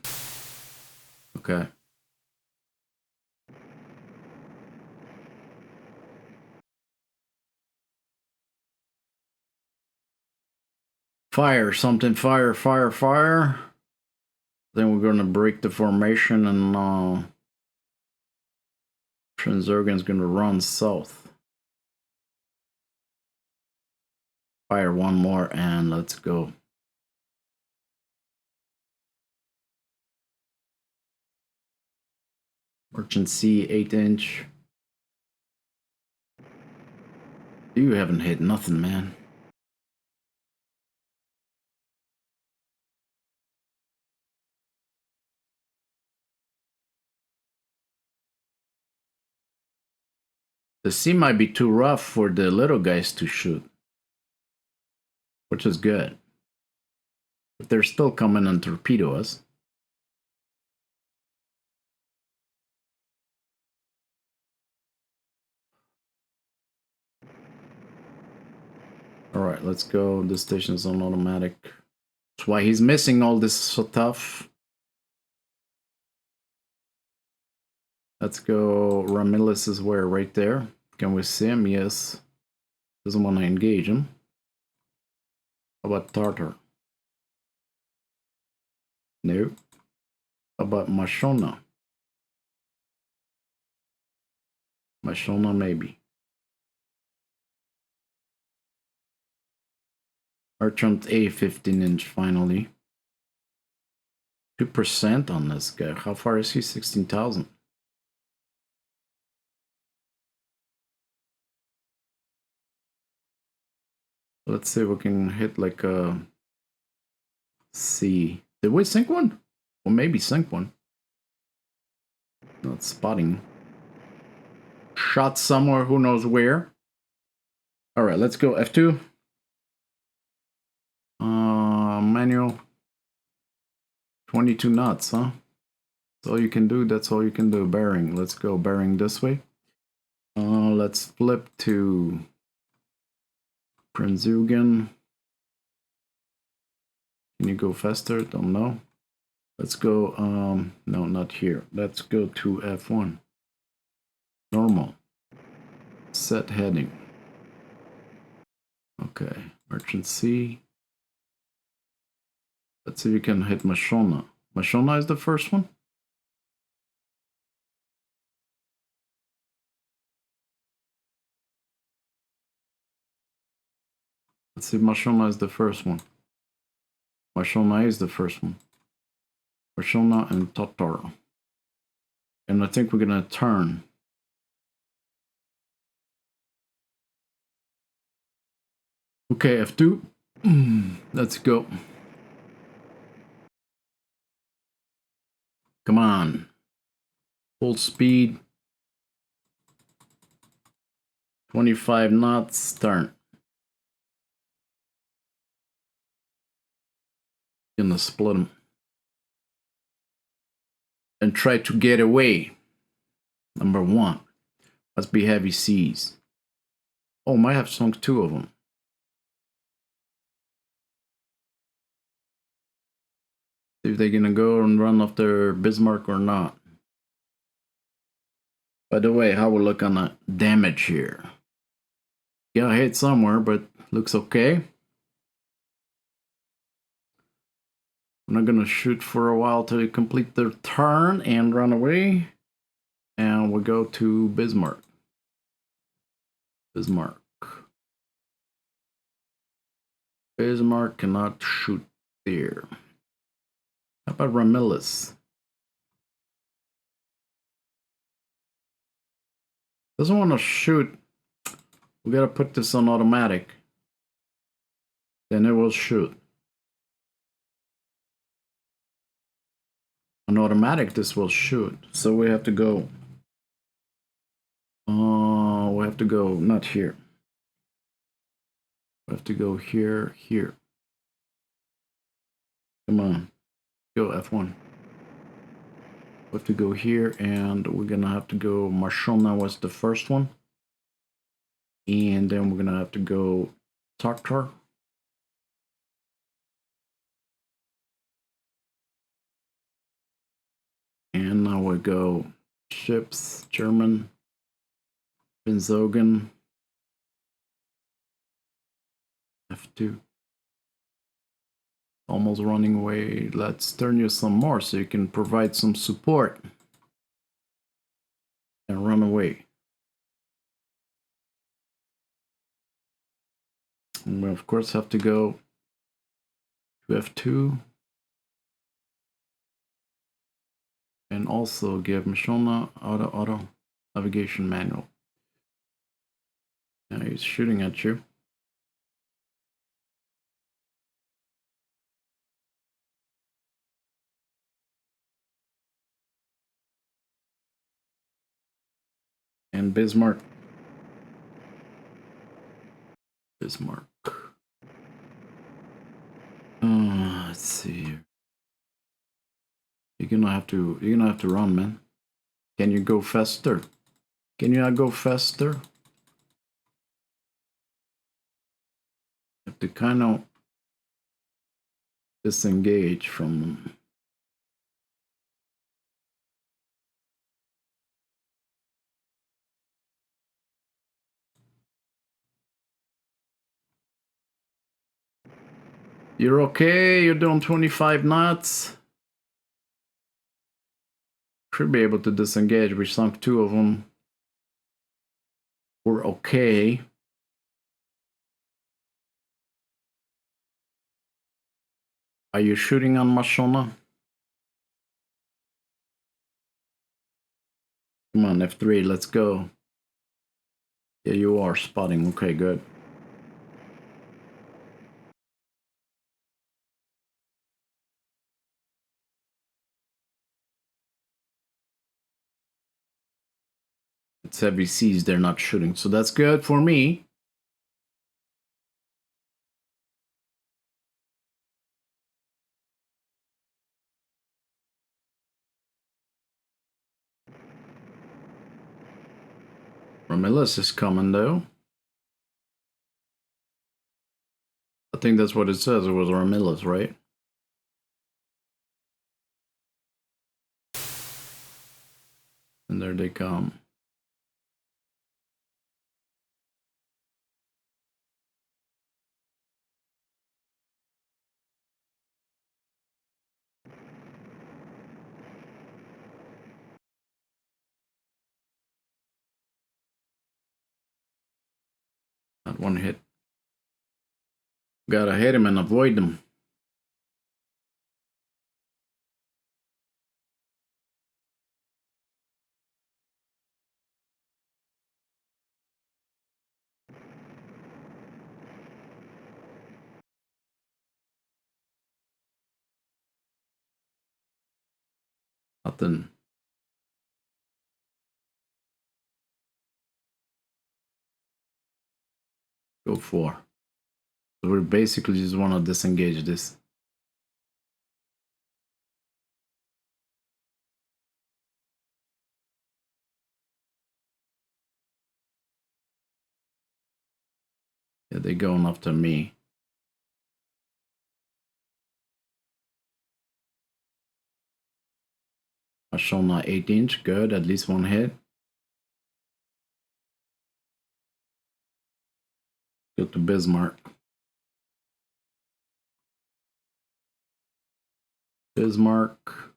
Okay. Fire, something, fire. Then we're gonna break the formation and Prinz Eugen's gonna run south. Fire one more and let's go. Merchant C, 8-inch. You haven't hit nothing, man. The sea might be too rough for the little guys to shoot, which is good. But they're still coming and torpedo us. Alright, let's go. This station's on automatic. That's why he's missing all this stuff. Let's go. Ramillis is where? Right there. Can we see him? Yes. Doesn't want to engage him. How about Tartar? No. How about Mashona? Mashona, maybe. Merchant A 15-inch finally. 2% on this guy. How far is he? 16,000. Let's see if we can hit like a C. Did we sink one? Well, maybe sink one. Not spotting. Shot somewhere, who knows where. Alright, let's go F2. Manual. 22 knots, huh? That's all you can do, that's all you can do. Bearing, let's go bearing this way. Let's flip to Prinz Eugen. Can you go faster? Don't know. Let's go, no, not here. Let's go to F1. Normal. Set heading. Okay, Merchant C. Let's see if you can hit Mashona. Mashona is the first one? Let's see if Mashona is the first one. Mashona is the first one. Mashona and Tatar. And I think we're gonna turn. Okay, F2. Let's go. Come on. Full speed. 25 knots. Turn. Gonna split them. And try to get away. Number one. Must be heavy seas. Oh, might have sunk 2 of them. See if they're gonna go and run after Bismarck or not. By the way, how we look on the damage here? Got hit somewhere, but looks okay. I'm not gonna shoot for a while till you complete their turn and run away. And we'll go to Bismarck. Bismarck. Bismarck cannot shoot there. How about Ramillis? Doesn't want to shoot. We gotta put this on automatic. Then it will shoot. On automatic, this will shoot. So we have to go. We have to go not here. We have to go here, here. Come on. Go F1. We have to go here, and we're gonna have to go. Mashona was the first one. And then we're gonna have to go Tartar. And now we go ships, German, Prinz Eugen, F2. Almost running away. Let's turn you some more so you can provide some support. And run away. And we of course have to go to F2. And also give Mashona auto navigation manual. Now he's shooting at you. And Bismarck Bismarck. Let's see here. You're gonna have to run, man. Can you go faster? Can you not go faster? You have to kind of disengage from them. You're okay? You're doing 25 knots? Should be able to disengage. We sunk 2 of them. We're okay. Are you shooting on Mashona? Come on, F3, let's go. Yeah, you are spotting. Okay, good. It's heavy seas, they're not shooting, so that's good for me. Romulus is coming though. I think that's what it says. It was Romulus, right? And there they come. Not one hit. Gotta hit him and avoid them. Nothing. Go for. So we basically just want to disengage this. Yeah, they're going after me. Ashona 8-inch, good, at least one hit. Go to Bismarck. Bismarck.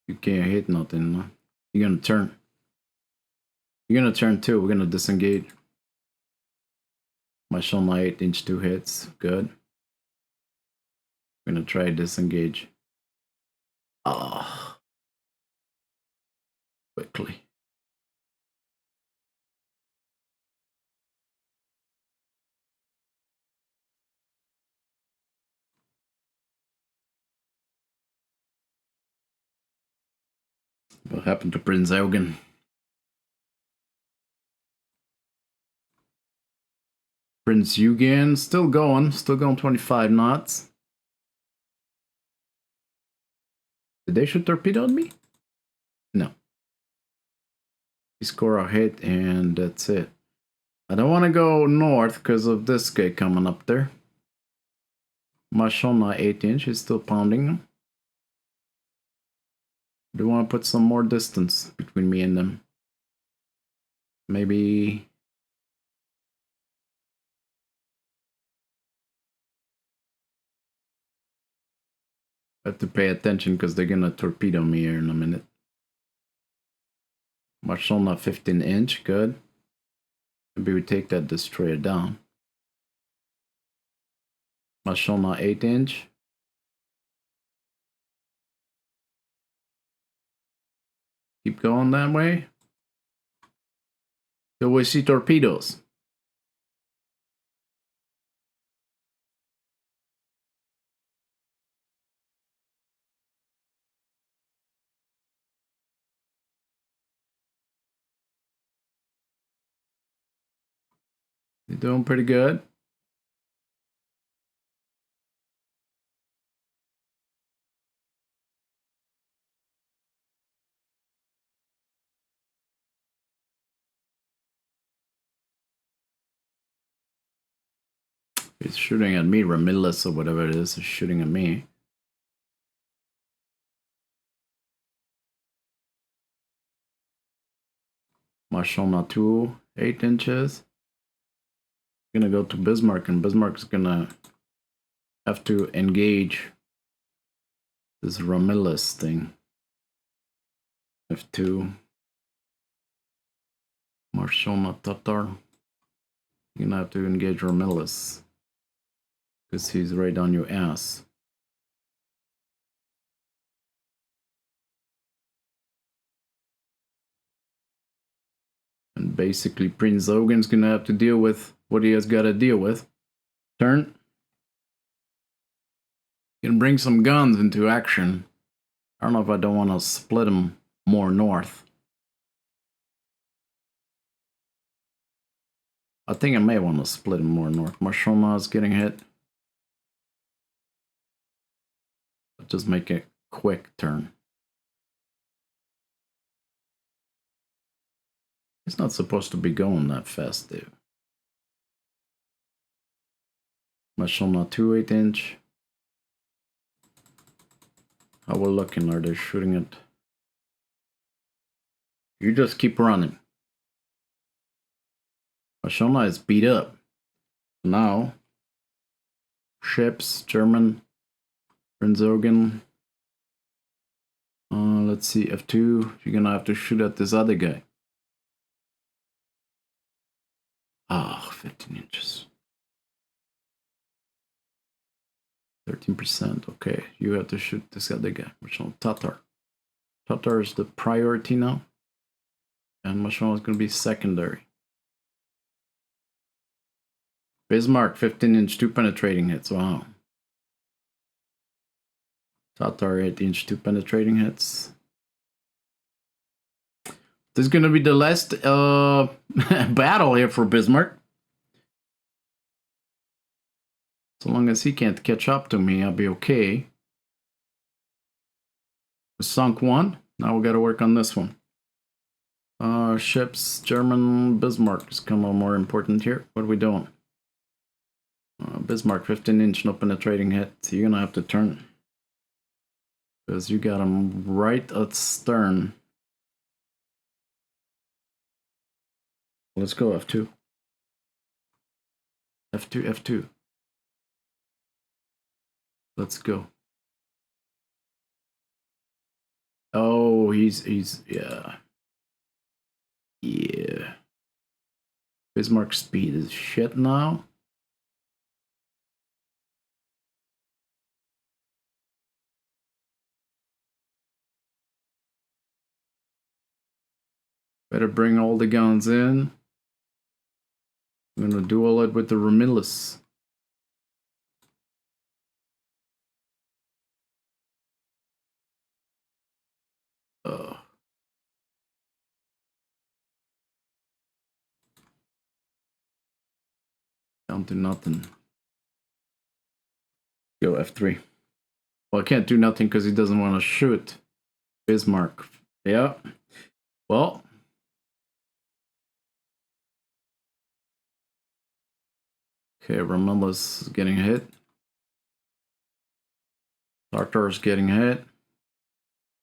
You can't hit nothing, no? You're gonna turn. You're gonna turn too, we're gonna disengage. My Shona 8-inch 2 hits, good. We're gonna try disengage. Ah, quickly. What happened to Prinz Eugen? Prinz Eugen, still going 25 knots. Did they shoot torpedo at me? No. We score a hit and that's it. I don't want to go north because of this guy coming up there. Mashona 8-inch is still pounding him. Do want to put some more distance between me and them. Maybe... I have to pay attention because they're gonna torpedo me here in a minute. Mashona 15-inch, good. Maybe we take that destroyer down. Mashona 8-inch. Keep going that way. Do we see torpedoes? doing pretty good. He's shooting at me, Ramillis or whatever it is shooting at me. Mashona 2, 8 inches. Gonna go to Bismarck, and Bismarck's gonna have to engage this Ramillis thing. F2. Marshona Tatar. You're gonna have to engage Ramillis, because he's right on your ass. And basically Prinz Eugen's gonna have to deal with what he has got to deal with. Turn. Can bring some guns into action. I don't know if I don't want to split them more north. I think I may want to split them more north. Marshona is getting hit. Just make a quick turn. It's not supposed to be going that fast, dude. Marshona 2 8-inch. How we're looking? Are they shooting it? You just keep running. Marshona is beat up. Now, ships, German, Prinz Eugen. Let's see, F2. You're gonna have to shoot at this other guy. Ah, 15 inches. 13%. Okay, you have to shoot this other guy. Marshona Tatar. Tatar is the priority now. And Marshona is gonna be secondary. Bismarck, 15-inch, 2 penetrating hits. Wow. Tatar, 8-inch, 2 penetrating hits. This is going to be the last battle here for Bismarck. So long as he can't catch up to me, I'll be okay. We sunk one. Now we got to work on this one. Ships, German, Bismarck is kind of more important here. What are we doing? Bismarck, 15-inch, no penetrating hit. So you're going to have to turn. Because you got him right at stern. Let's go F2. F2, F2. Let's go. Oh, he's yeah. Yeah. Bismarck speed is shit now. Better bring all the guns in. I'm gonna duel it with the Ramillis. Down to nothing. Go F3. Well, I can't do nothing because he doesn't want to shoot. Bismarck. Yeah. Well. Okay, Ramillis is getting hit. Tatar is getting hit.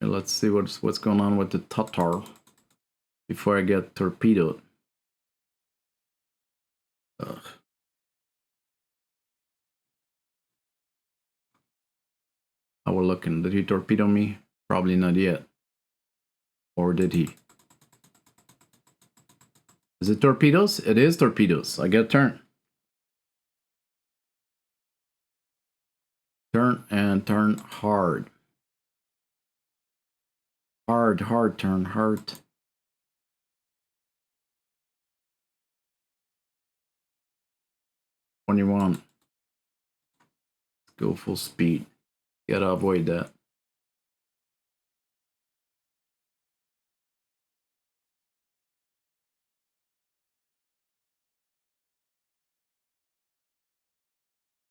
Okay, let's see what's going on with the Tatar before I get torpedoed. Ugh. How we're looking? Did he torpedo me? Probably not yet. Or did he? Is it torpedoes? It is torpedoes. I get turn. Turn and turn hard. Hard turn, hard. When you want. Go full speed. Gotta avoid that.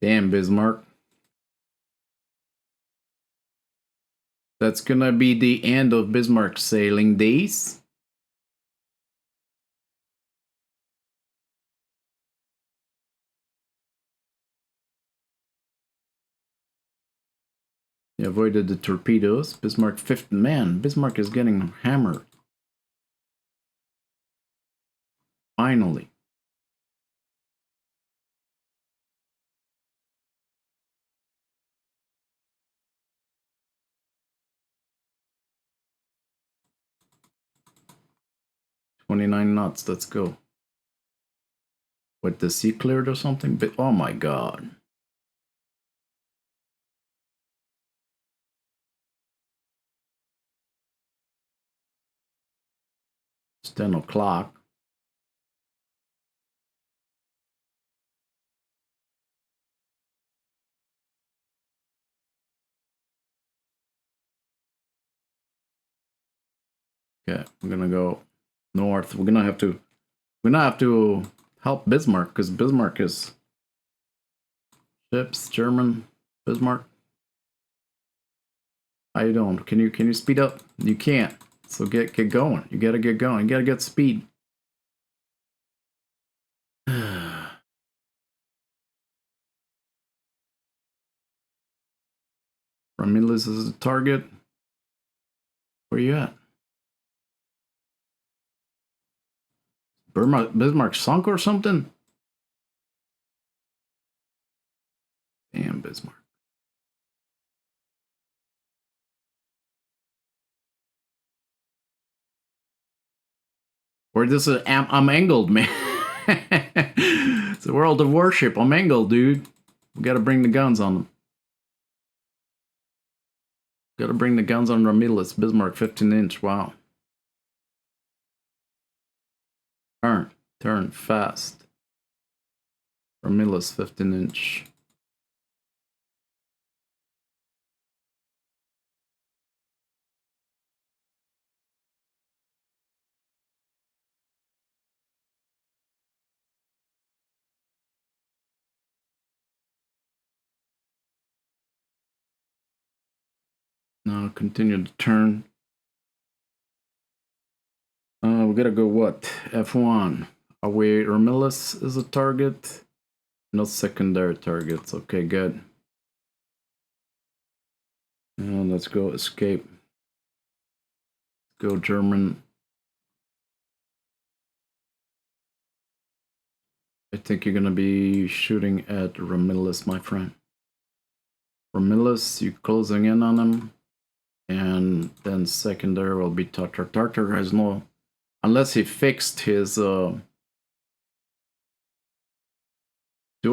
Damn, Bismarck. That's gonna be the end of Bismarck's sailing days. He avoided the torpedoes. Bismarck fifth man. Bismarck is getting hammered. Finally. "29 knots, let's go." What, the sea cleared or something? But oh my god. It's 10 o'clock. Okay, we're gonna go north. We're gonna have to help Bismarck, because Bismarck is ships, German, Bismarck. How you doing? Can you speed up? You can't. So get going. You gotta get going. You gotta get speed. Romulus is the target. Where you at? Bismarck sunk or something? Damn, Bismarck. Or this is I'm angled, man. It's a world of worship. I'm angled, dude. We gotta bring the guns on them. Gotta bring the guns on Romulus. Bismarck 15-inch. Wow. Turn fast. Romulus 15-inch. Now continue to turn. We gotta go what? F1. Away Romulus is a target. No secondary targets. Okay, good. And let's go escape. Go German. I think you're gonna be shooting at Romulus, my friend. Romulus, you closing in on him. And then secondary will be Tartar. Tartar has no... Unless he fixed his... Do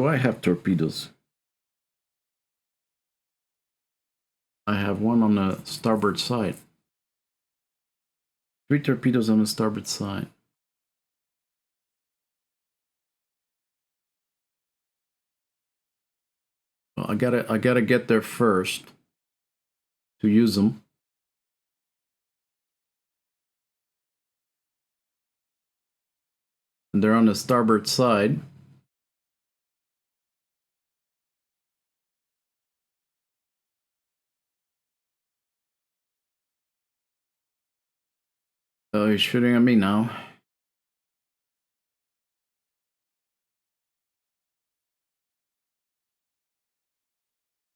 I have torpedoes? I have one on the starboard side. 3 torpedoes on the starboard side. Well, I gotta get there first to use them. And they're on the starboard side. Oh, he's shooting at me now.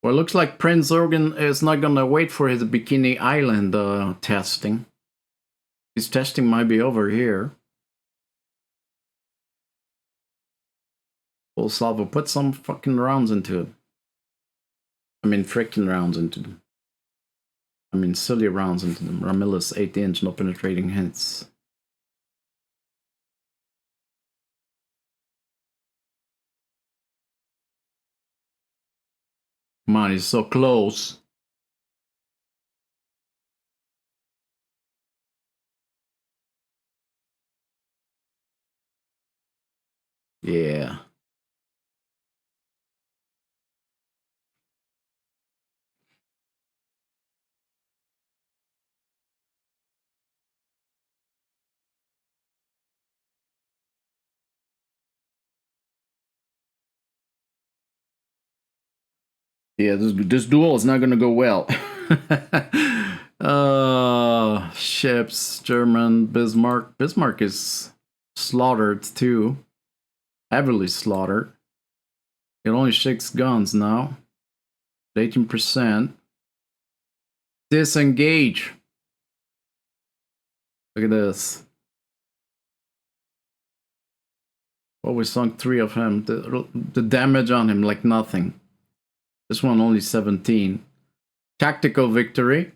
Well, it looks like Prinz Eugen is not gonna wait for his Bikini Island testing. His testing might be over here. Full salvo, put some fucking rounds into it. I mean, frickin' rounds into them. I mean, silly rounds into them. Romulus 8-inch, no penetrating hits. Come on, he's so close. Yeah. Yeah, this duel is not gonna go well. Ships, German, Bismarck. Bismarck is slaughtered too. Heavily slaughtered. It only 6 guns now. 18%. Disengage. Look at this. Well, we sunk 3 of him. The damage on him, like nothing. This one only 17. Tactical victory.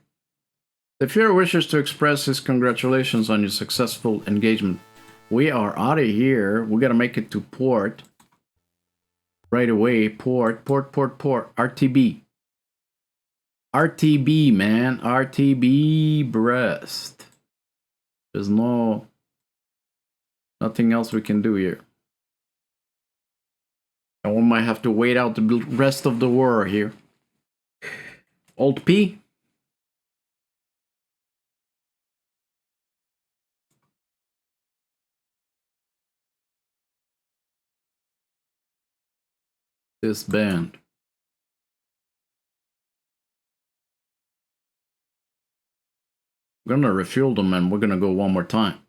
The Fuhrer wishes to express his congratulations on your successful engagement. We are out of here. We gotta make it to port. Right away. Port. RTB. RTB, man. RTB Brest. There's nothing else we can do here. And we might have to wait out the rest of the war here. Alt P. Disband. We're gonna refuel them and we're gonna go one more time.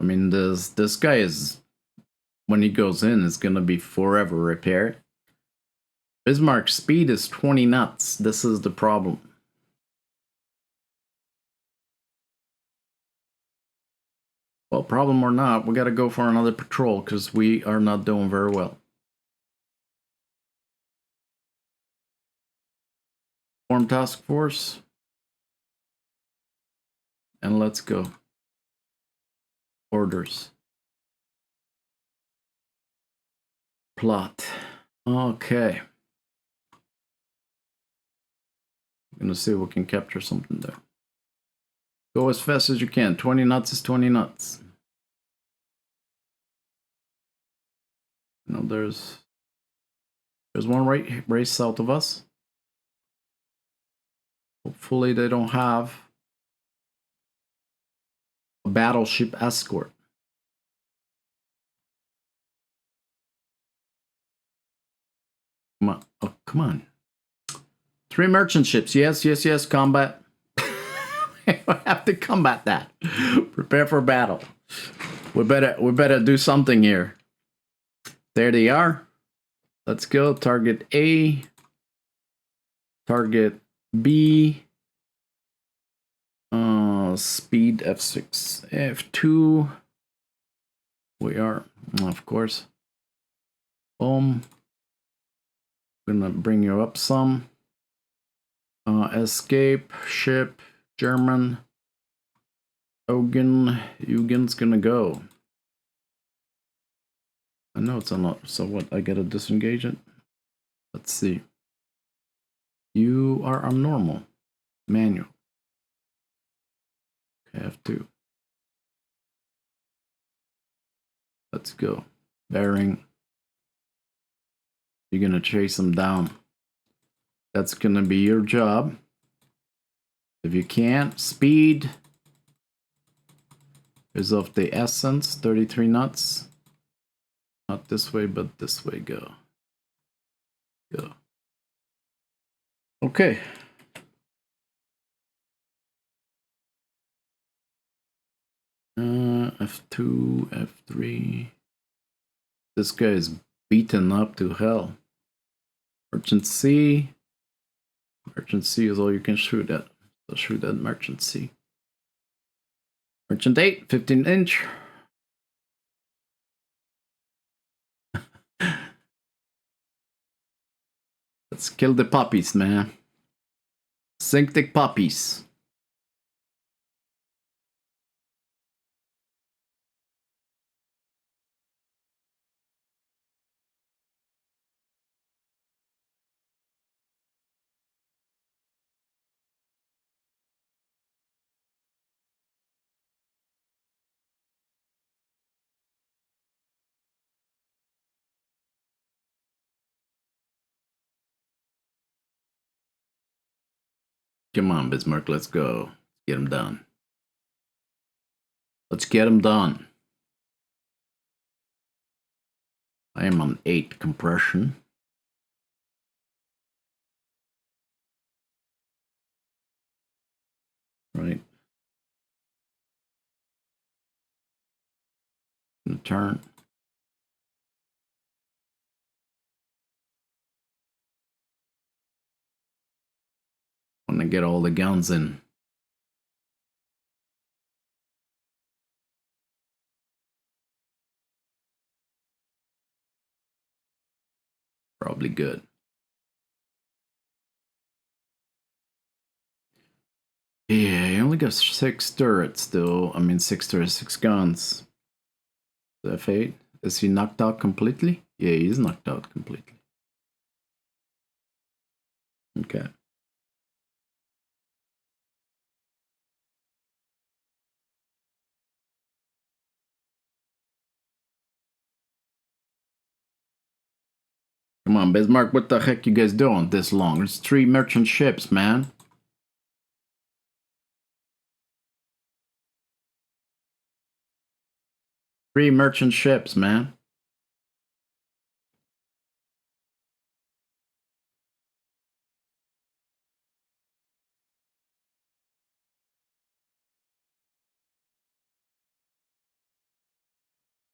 I mean, this guy is, when he goes in, is gonna be forever repaired. Bismarck's speed is 20 knots. This is the problem. Well, problem or not, we gotta go for another patrol because we are not doing very well. Form task force. And let's go. Orders. Plot. Okay. I'm gonna see if we can capture something there. Go as fast as you can. 20 knots is 20 knots. No, there's one right south of us. Hopefully they don't have a battleship escort. Come on. Oh, come on. 3 merchant ships. Yes, combat. We have to combat that. Prepare for battle. We better do something here. There they are. Let's go. Target A. Target B. Speed F6. F2. We are, of course. Boom. Gonna bring you up some. Escape. Ship. German. Eugen's gonna go. I know it's not. So what? I gotta disengage it? Let's see. You are on normal. Manual. Okay, F2. Let's go. Bearing. You're gonna chase them down. That's gonna be your job. If you can't, speed is of the essence. 33 knots. Not this way, but this way. Go. Go. Okay. F2, F3. This guy is beaten up to hell. Merchant C. Merchant C is all you can shoot at. So shoot at Merchant C. Merchant 8, 15 inch. Let's kill the puppies, man. Sink the puppies. Come on, Bismarck, let's go. Get him done. Let's get him done. I am on 8 compression. Return. Want to get all the guns in. Probably good. Yeah, he only got 6 turrets though. I mean 6 turrets, 6 guns. F8. Is he knocked out completely? Yeah, he's knocked out completely. Okay. Come on, Bismarck, what the heck you guys doing this long? It's 3 merchant ships, man. Three merchant ships, man.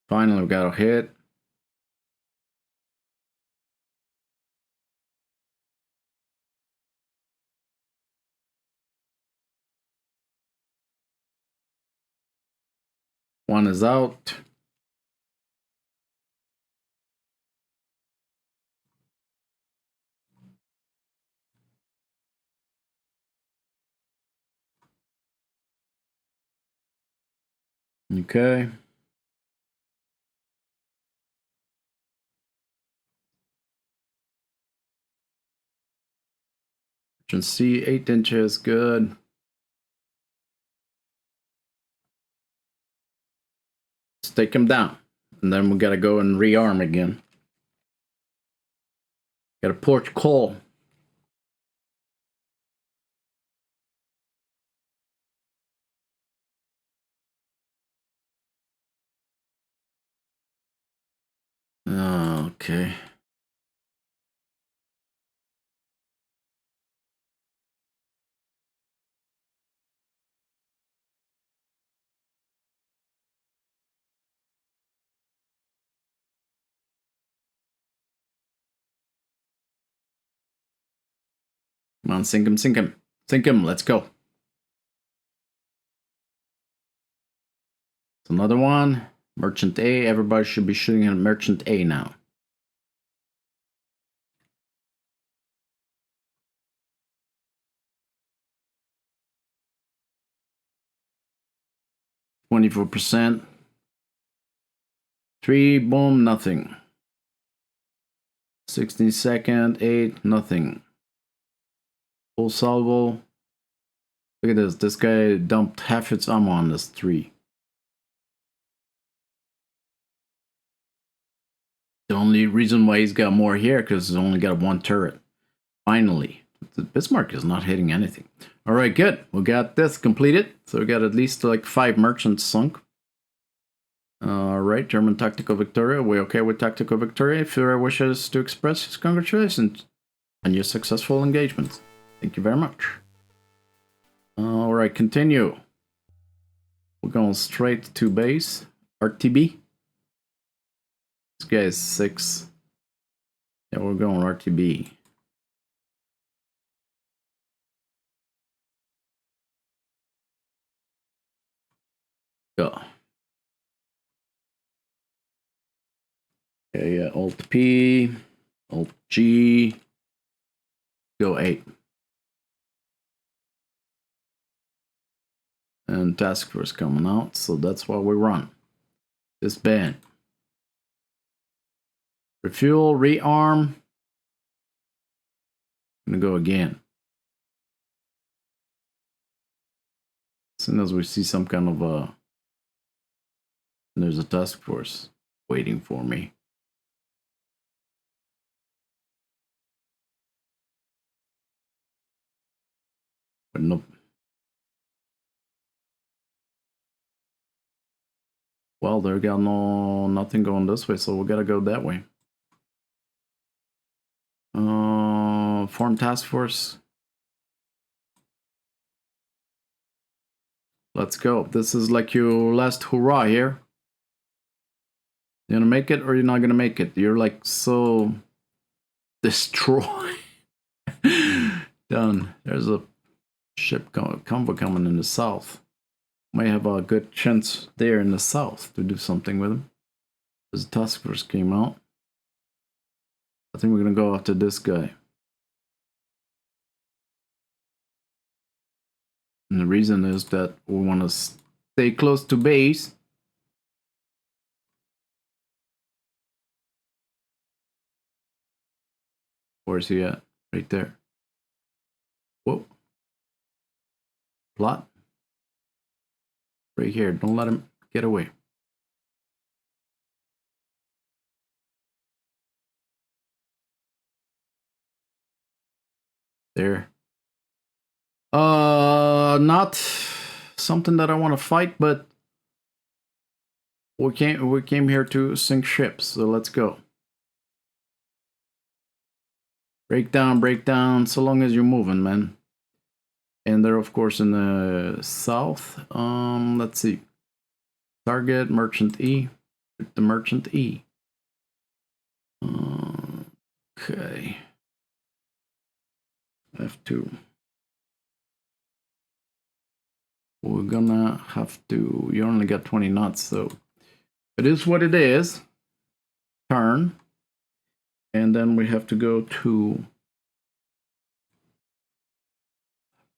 Finally, we got a hit. One is out. Okay. Merchant C, 8 inches, good. Let's take him down. And then we gotta go and rearm again. Got a port call. Okay. Come on, sink him, sink him. Sink him, let's go. It's another one. Merchant A, everybody should be shooting at Merchant A now. %. 3, boom, nothing. 16-second, 8, nothing. Full salvo. Look at this. This guy dumped half its ammo on this 3. The only reason why he's got more here because he's only got 1 turret. Finally. The Bismarck is not hitting anything. Alright, good. We got this completed. So we got at least like 5 merchants sunk. Alright, German tactical victory. Are we okay with tactical victory? Führer wishes to express his congratulations on your successful engagement. Thank you very much. Alright, continue. We're going straight to base. RTB. This guy is 6. Yeah, we're going RTB. Go. Okay, yeah, Alt P, Alt G, go 8. And task force coming out, so that's why we run. Disband. Refuel, rearm. Gonna go again. As soon as we see some kind of a... There's a task force waiting for me. But nope. Well, there got nothing going this way, so we gotta go that way. Form task force. Let's go. This is like your last hurrah here. You gonna make it or you're not gonna make it? You're like so destroyed. Done. There's a ship convoy coming in the south. Might have a good chance there in the south to do something with them. As the task force came out. I think we're gonna go after this guy. And the reason is that we want to stay close to base. Where's he at? Right there. Whoa. Plot. Right here. Don't let him get away. There. Not something that I want to fight, but we came here to sink ships, so let's go. Break down, so long as you're moving, man. And they're of course in the south. Let's see. Target Merchant E. The Merchant E. Okay. F2. We're gonna have to. You only got 20 knots, so it is what it is. Turn. And then we have to go to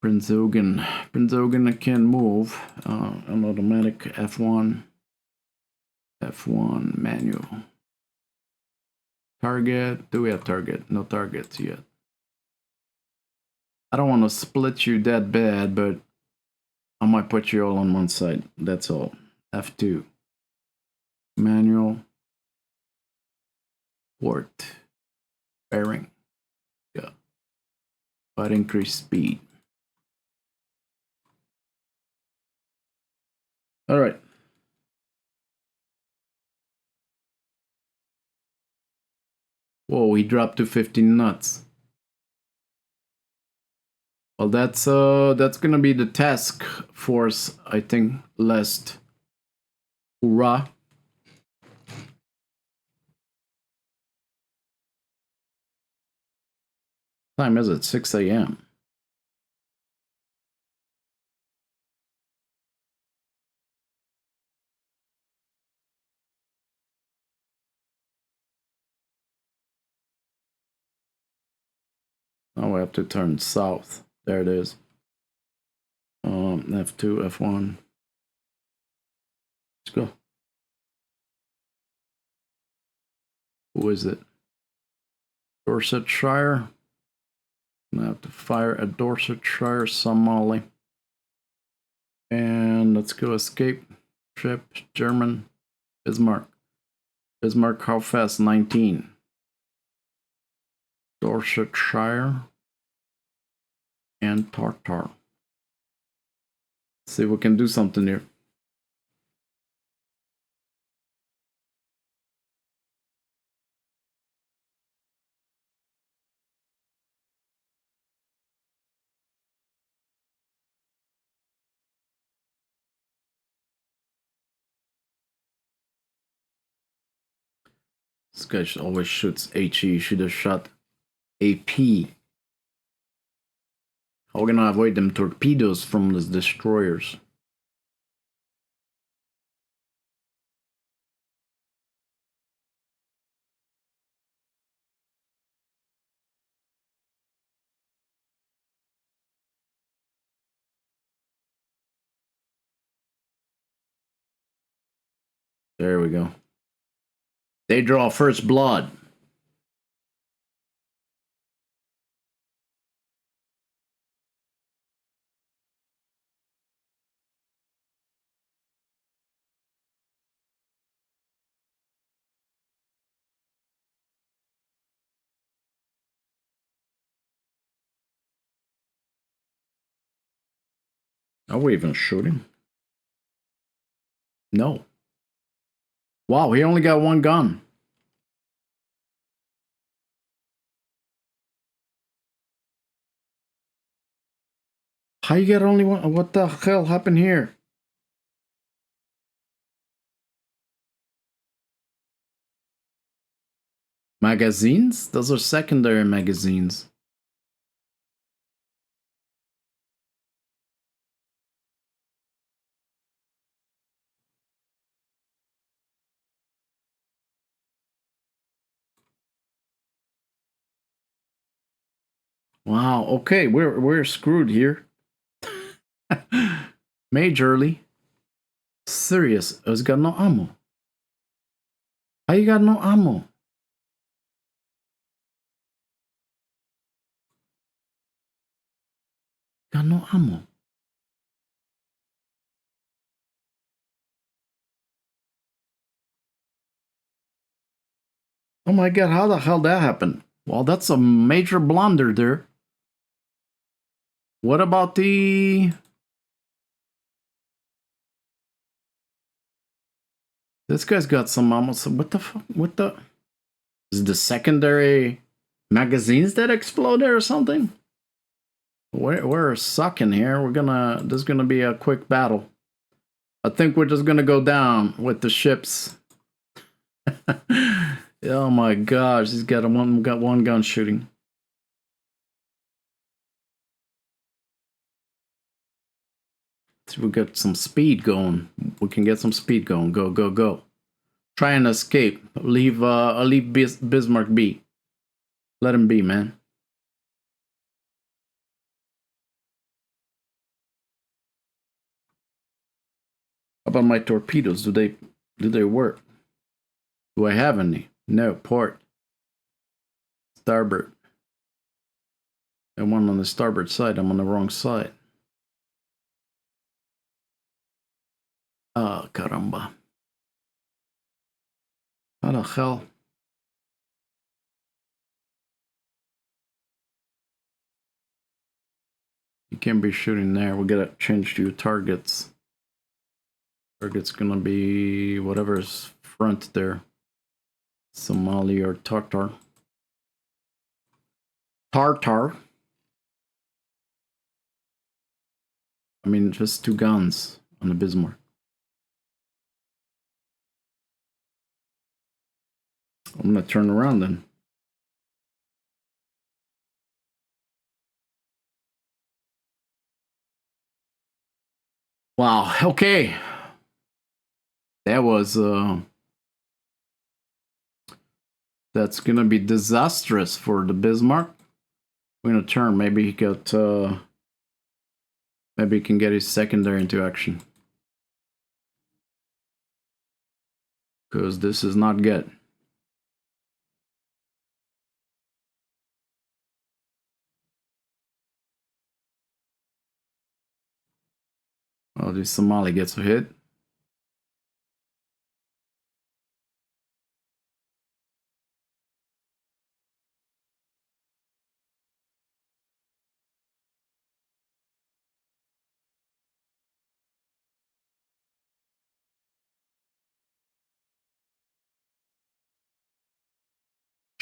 Prinz Eugen. Prinz Eugen can move. An automatic F1. F1 manual. Target. Do we have target? No targets yet. I don't want to split you that bad, but I might put you all on one side. That's all. F2. Manual. Port. Bearing. Yeah. But increase speed. All right. Whoa, he dropped to 15 knots. Well, that's gonna be the task force, I think, last. Hoorah. Time is it? 6 a.m. Now we have to turn south. There it is. F2, F1. Let's go. Who is it? Dorsetshire. I have to fire at Dorsetshire, Somali. And let's go escape. Ship, German, Bismarck. Bismarck, how fast? 19. Dorsetshire. And Tartar. Let's see if we can do something here. This guy always shoots HE. Should have shot AP. How are we gonna avoid them torpedoes from the destroyers? There we go. They draw first blood. Are we even shooting? No. Wow, he only got one gun. How you get only one? What the hell happened here? Magazines? Those are secondary magazines. Wow, okay, we're screwed here. Majorly. Serious, it's got no ammo. How you got no ammo? Got no ammo. Oh my god, how the hell that happened? Well, that's a major blunder there. What about the... This guy's got some ammo. So what the fuck? What the... Is it the secondary magazines that exploded or something? We're sucking here. This is gonna be a quick battle. I think we're just gonna go down with the ships. Oh my gosh, he's got one gun shooting. So we got some speed going. We can get some speed going. Go, go, go. Try and escape. Leave Bismarck be. Let him be, man. How about my torpedoes? Do they work? Do I have any? No. Port. Starboard. And one on the starboard side. I'm on the wrong side. Ah, caramba. How the hell? You can't be shooting there. We gotta change to targets. Target's gonna be whatever's front there. Somali or Tartar. Tartar. I mean, just 2 guns on the Bismarck. I'm gonna turn around then. Wow, okay. That was that's gonna be disastrous for the Bismarck. We're gonna turn. Maybe he got maybe he can get his secondary into action. Because this is not good. Oh, the Somali gets a hit.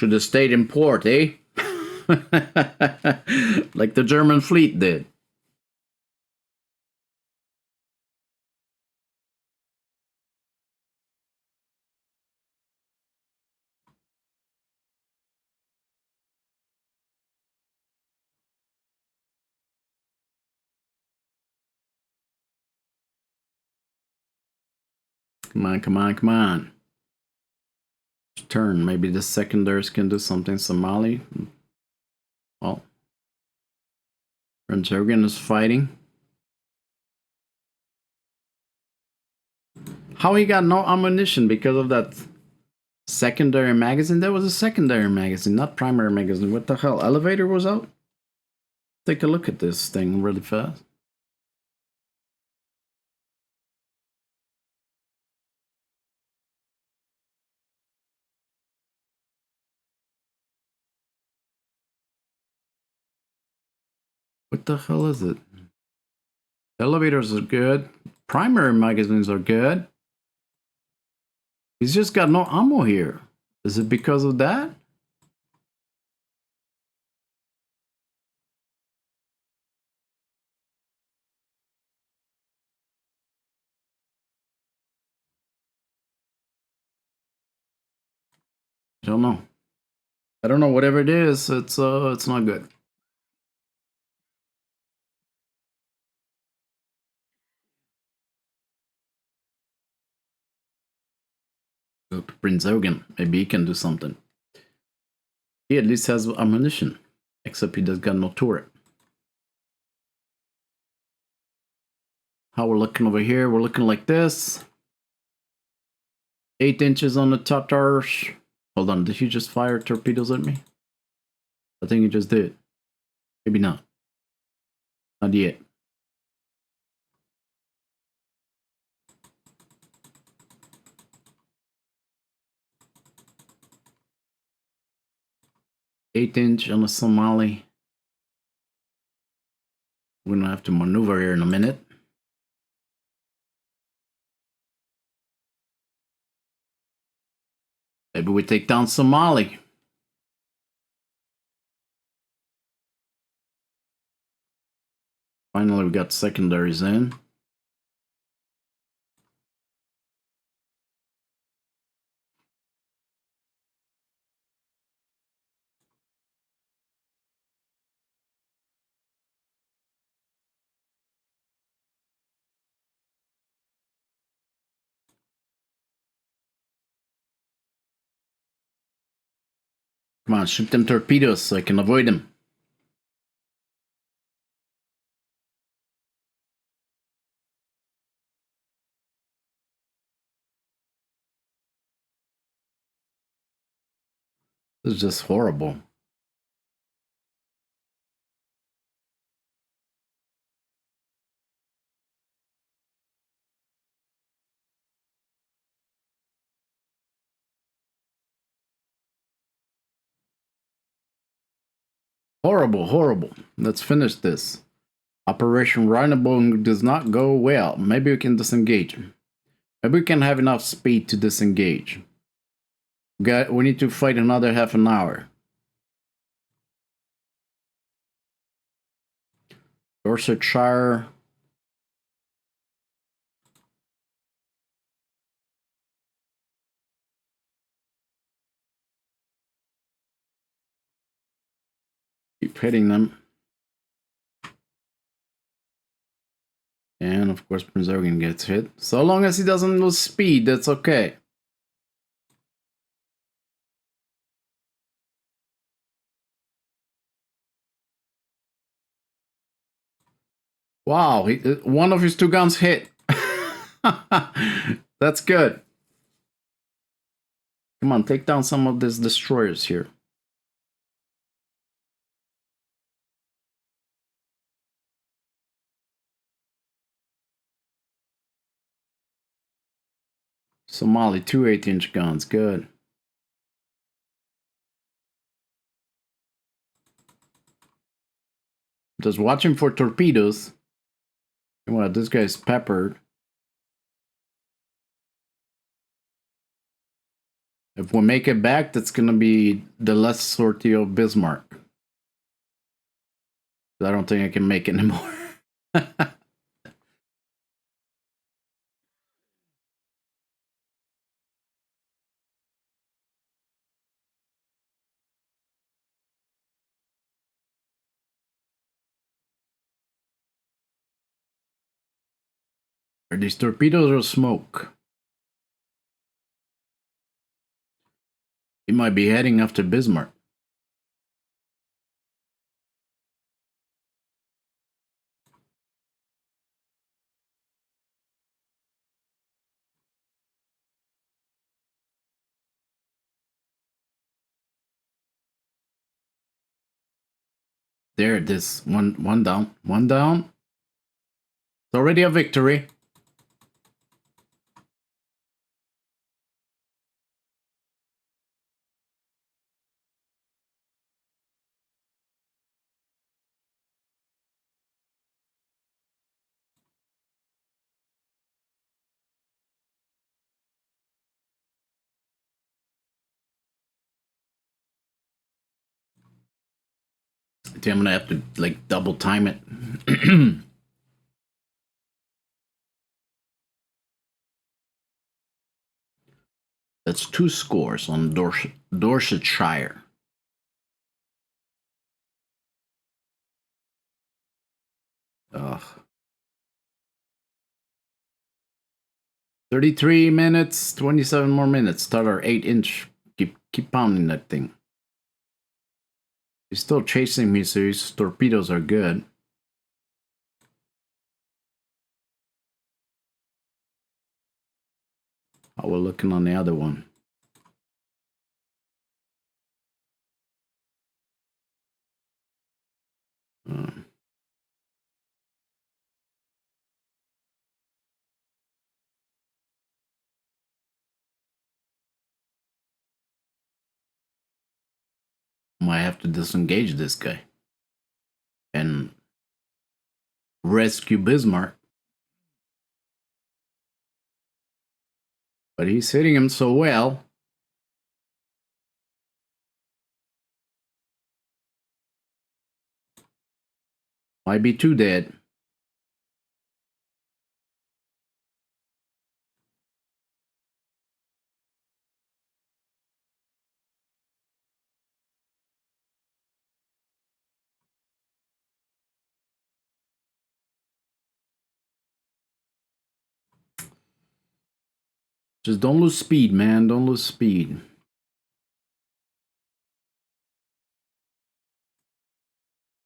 Should have stayed in port, eh? Like the German fleet did. Come on, come on, come on. Turn. Maybe the secondaries can do something. Somali. Well, Prinz Eugen is fighting. How he got no ammunition because of that secondary magazine? That was a secondary magazine, not primary magazine. What the hell? Elevator was out? Take a look at this thing really fast. What the hell is it? Elevators are good. Primary magazines are good. He's just got no ammo here. Is it because of that? I don't know. I don't know, whatever it is, it's not good. Go to Prinz Eugen. Maybe he can do something. He at least has ammunition. Except he does got no turret. How we're looking over here, we're looking like this. 8 inches on the Tatars. Hold on, did he just fire torpedoes at me? I think he just did. Maybe not. Not yet. Eight-inch on the Somali. We're gonna have to maneuver here in a minute. Maybe we take down Somali. Finally, we got secondaries in. Come on, shoot them torpedoes so I can avoid them. This is just horrible. Horrible, horrible. Let's finish this. Operation Rheinubung does not go well. Maybe we can disengage. Maybe we can have enough speed to disengage. We need to fight another half an hour. Dorsetshire. Keep hitting them. And of course Prinz Eugen gets hit. So long as he doesn't lose speed, that's okay. Wow, one of his 2 guns hit. That's good. Come on, take down some of these destroyers here. Somali, 2 8-inch guns, good. Just watching for torpedoes. Well, this guy's peppered. If we make it back, that's gonna be the last sortie of Bismarck. I don't think I can make it anymore. Are these torpedoes or smoke? He might be heading after Bismarck. There, this one down. One down. It's already a victory. I think I'm gonna have to like double time it. That's 2 scores on Dorsetshire. Ugh. 33 minutes, 27 more minutes. Start our 8-inch. Keep pounding that thing. He's still chasing me, so his torpedoes are good. How we're looking on the other one. Might have to disengage this guy and rescue Bismarck. But he's hitting him so well. Might be 2 dead. Just don't lose speed, man. Don't lose speed.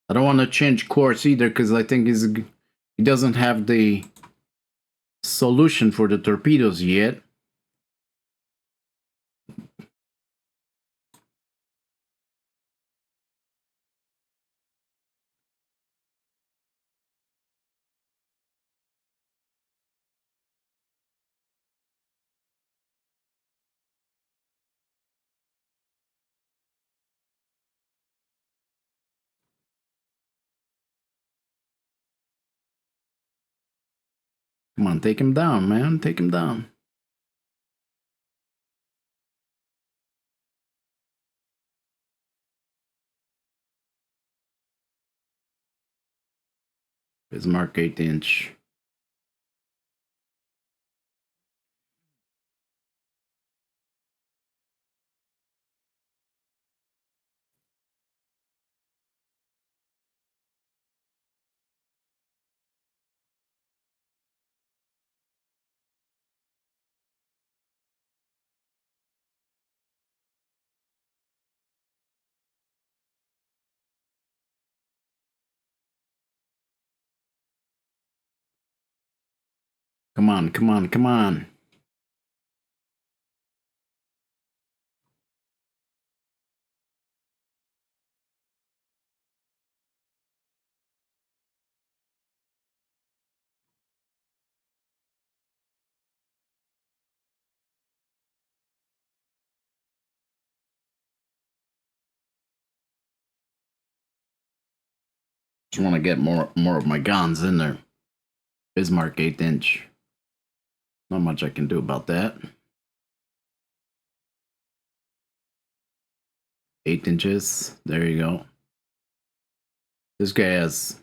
I don't want to change course either because I think he doesn't have the solution for the torpedoes yet. Come on, take him down, man. Take him down. Bismarck 8-inch. Come on, come on, come on. Just want to get more of my guns in there. Bismarck 8-inch. Not much I can do about that. 8 inches. There you go. This guy has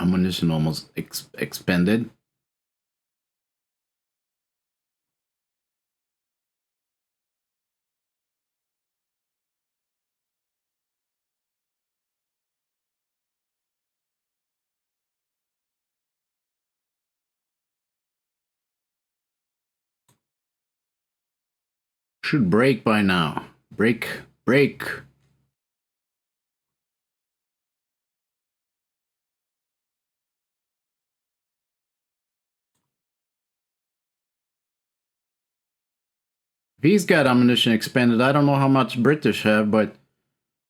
ammunition almost expended. Should break by now. Break. Break. If he's got ammunition expended, I don't know how much British have, but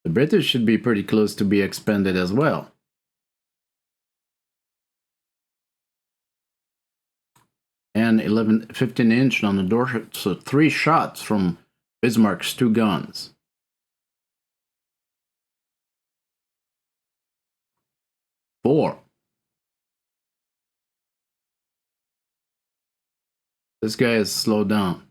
the British should be pretty close to be expended as well. And 15-inch on the door, so 3 shots from Bismarck's 2 guns. Four. This guy is slowed down.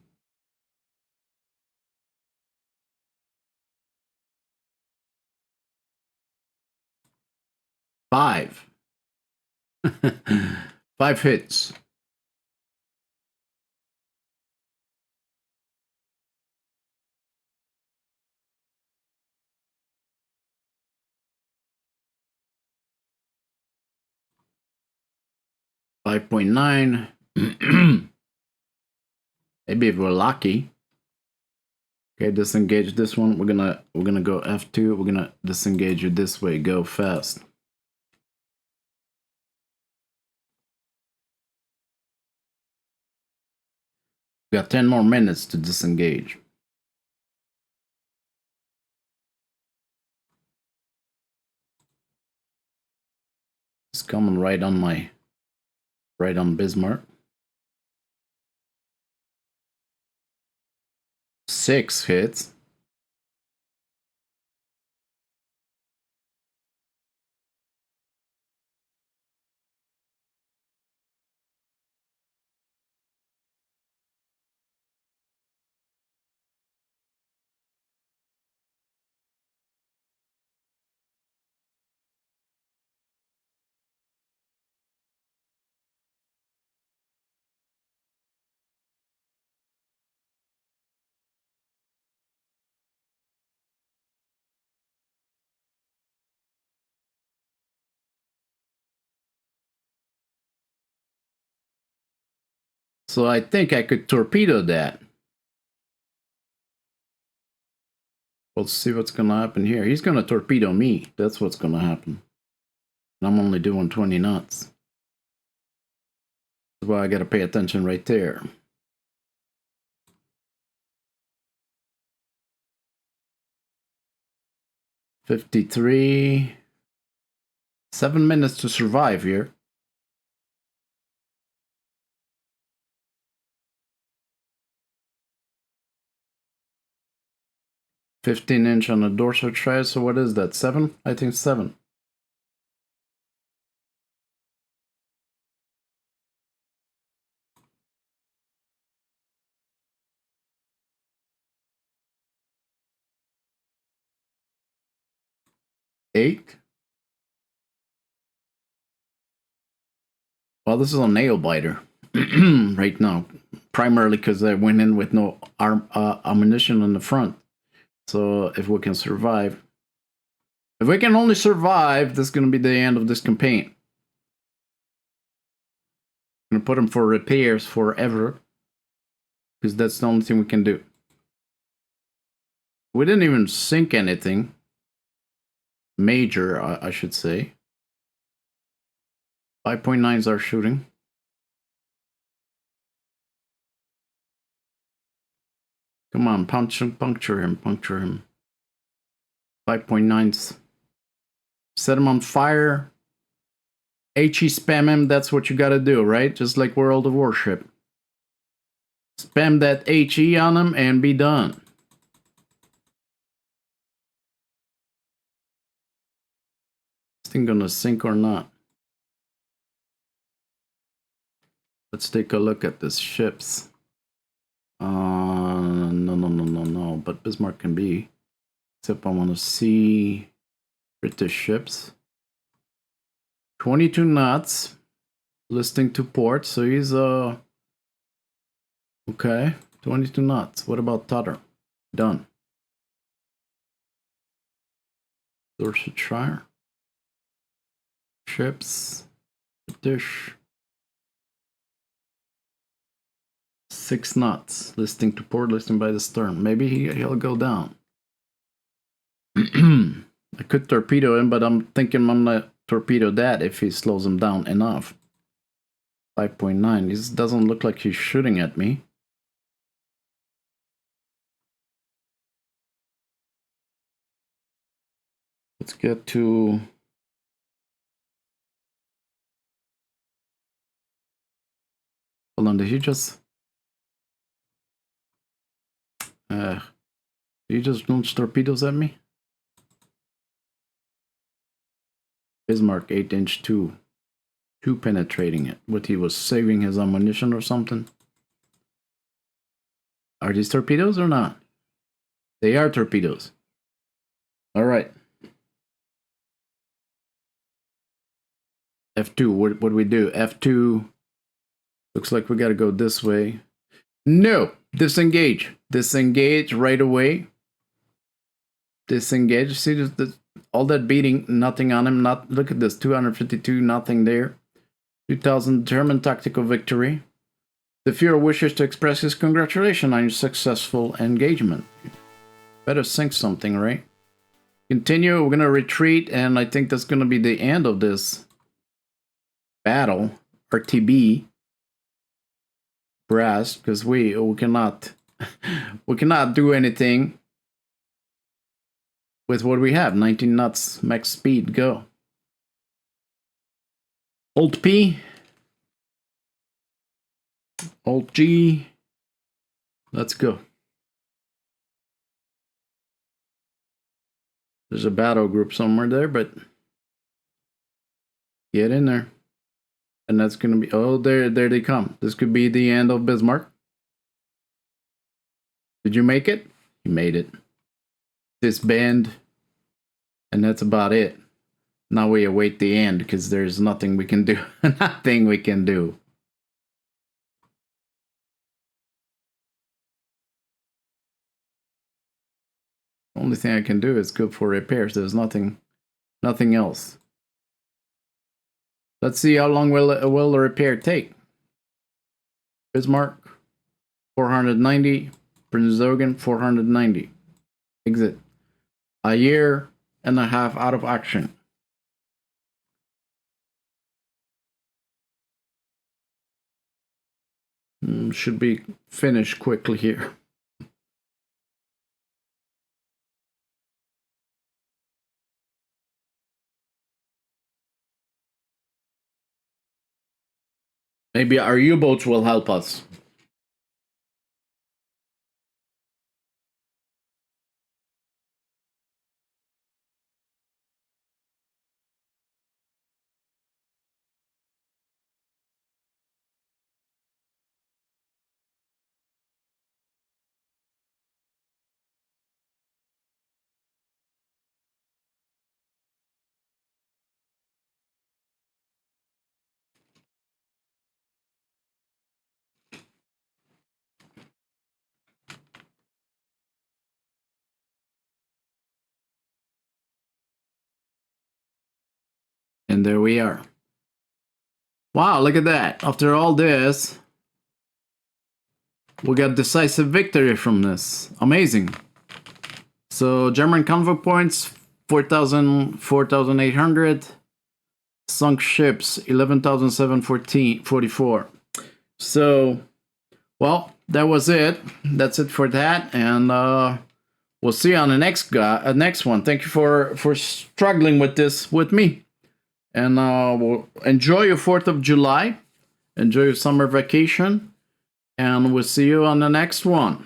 Five. 5 hits. 5.9. Maybe if we're lucky. Okay, disengage this one. We're gonna go F2. We're gonna disengage you this way. Go fast. We got 10 more minutes to disengage. It's coming right on Bismarck. 6 hits. So I think I could torpedo that. We'll see what's gonna happen here. He's gonna torpedo me. That's what's gonna happen. And I'm only doing 20 knots. That's why I gotta pay attention right there. $53. 7 minutes to survive here. $15" on the dorsal tray, so what is that? 7? I think 7. $8. Well, this is a nail biter right now, primarily because I went in with no ammunition on the front. So if we can survive, if we can only survive, this is going to be the end of this campaign. I'm going to put them for repairs forever, because that's the only thing we can do. We didn't even sink anything major, I should say. 5.9s are shooting. Come on, puncture him. 5.9s. Set him on fire. HE spam him, that's what you gotta do, right? Just like World of Warship. Spam that HE on him and be done. Is this thing gonna sink or not? Let's take a look at this ships. No, but Bismarck can be. Except I want to see British ships. 22 knots. Listing to port, so he's okay. 22 knots. What about Tutter? Done. Dorsetshire. Ships. British. 6 knots. Listing to port, listing by the stern. Maybe he'll go down. I could torpedo him, but I'm thinking I'm gonna torpedo that if he slows him down enough. 5.9. This doesn't look like he's shooting at me. Let's get to... Hold on, did he just... did he just launch torpedoes at me? Bismarck 8" 2. 2 penetrating it. What, he was saving his ammunition or something? Are these torpedoes or not? They are torpedoes. Alright. F2, what do we do? F2. Looks like we gotta go this way. No! Disengage. Disengage right away. Disengage. See this all that beating, nothing on him. Not look at this, 252, nothing there. 2000 German tactical victory. The Führer wishes to express his congratulations on your successful engagement. Better sink something, right? Continue, we're gonna retreat, and I think that's gonna be the end of this battle, RTB. Brass, because we cannot we cannot do anything with what we have. 19 knots max speed, go. Alt P, Alt G, let's go. There's a battle group somewhere there, but get in there. And that's gonna be, oh, there they come. This could be the end of Bismarck. Did you make it? You made it. Disband, and that's about it. Now we await the end because there's nothing we can do. Nothing we can do. Only thing I can do is go for repairs. There's nothing else. Let's see how long will the repair take. Bismarck, 490. Prinz Eugen, 490. Exit. A year and a half out of action. Should be finished quickly here. Maybe our U-boats will help us. And there we are. Wow, look at that. After all this, we got decisive victory from this. Amazing. So German convoy points, 4,800. Sunk ships, 11,744. So, well, that was it. That's it for that. And we'll see you on the next one. Thank you for struggling with this with me. And we'll enjoy your 4th of July. Enjoy your summer vacation. And we'll see you on the next one.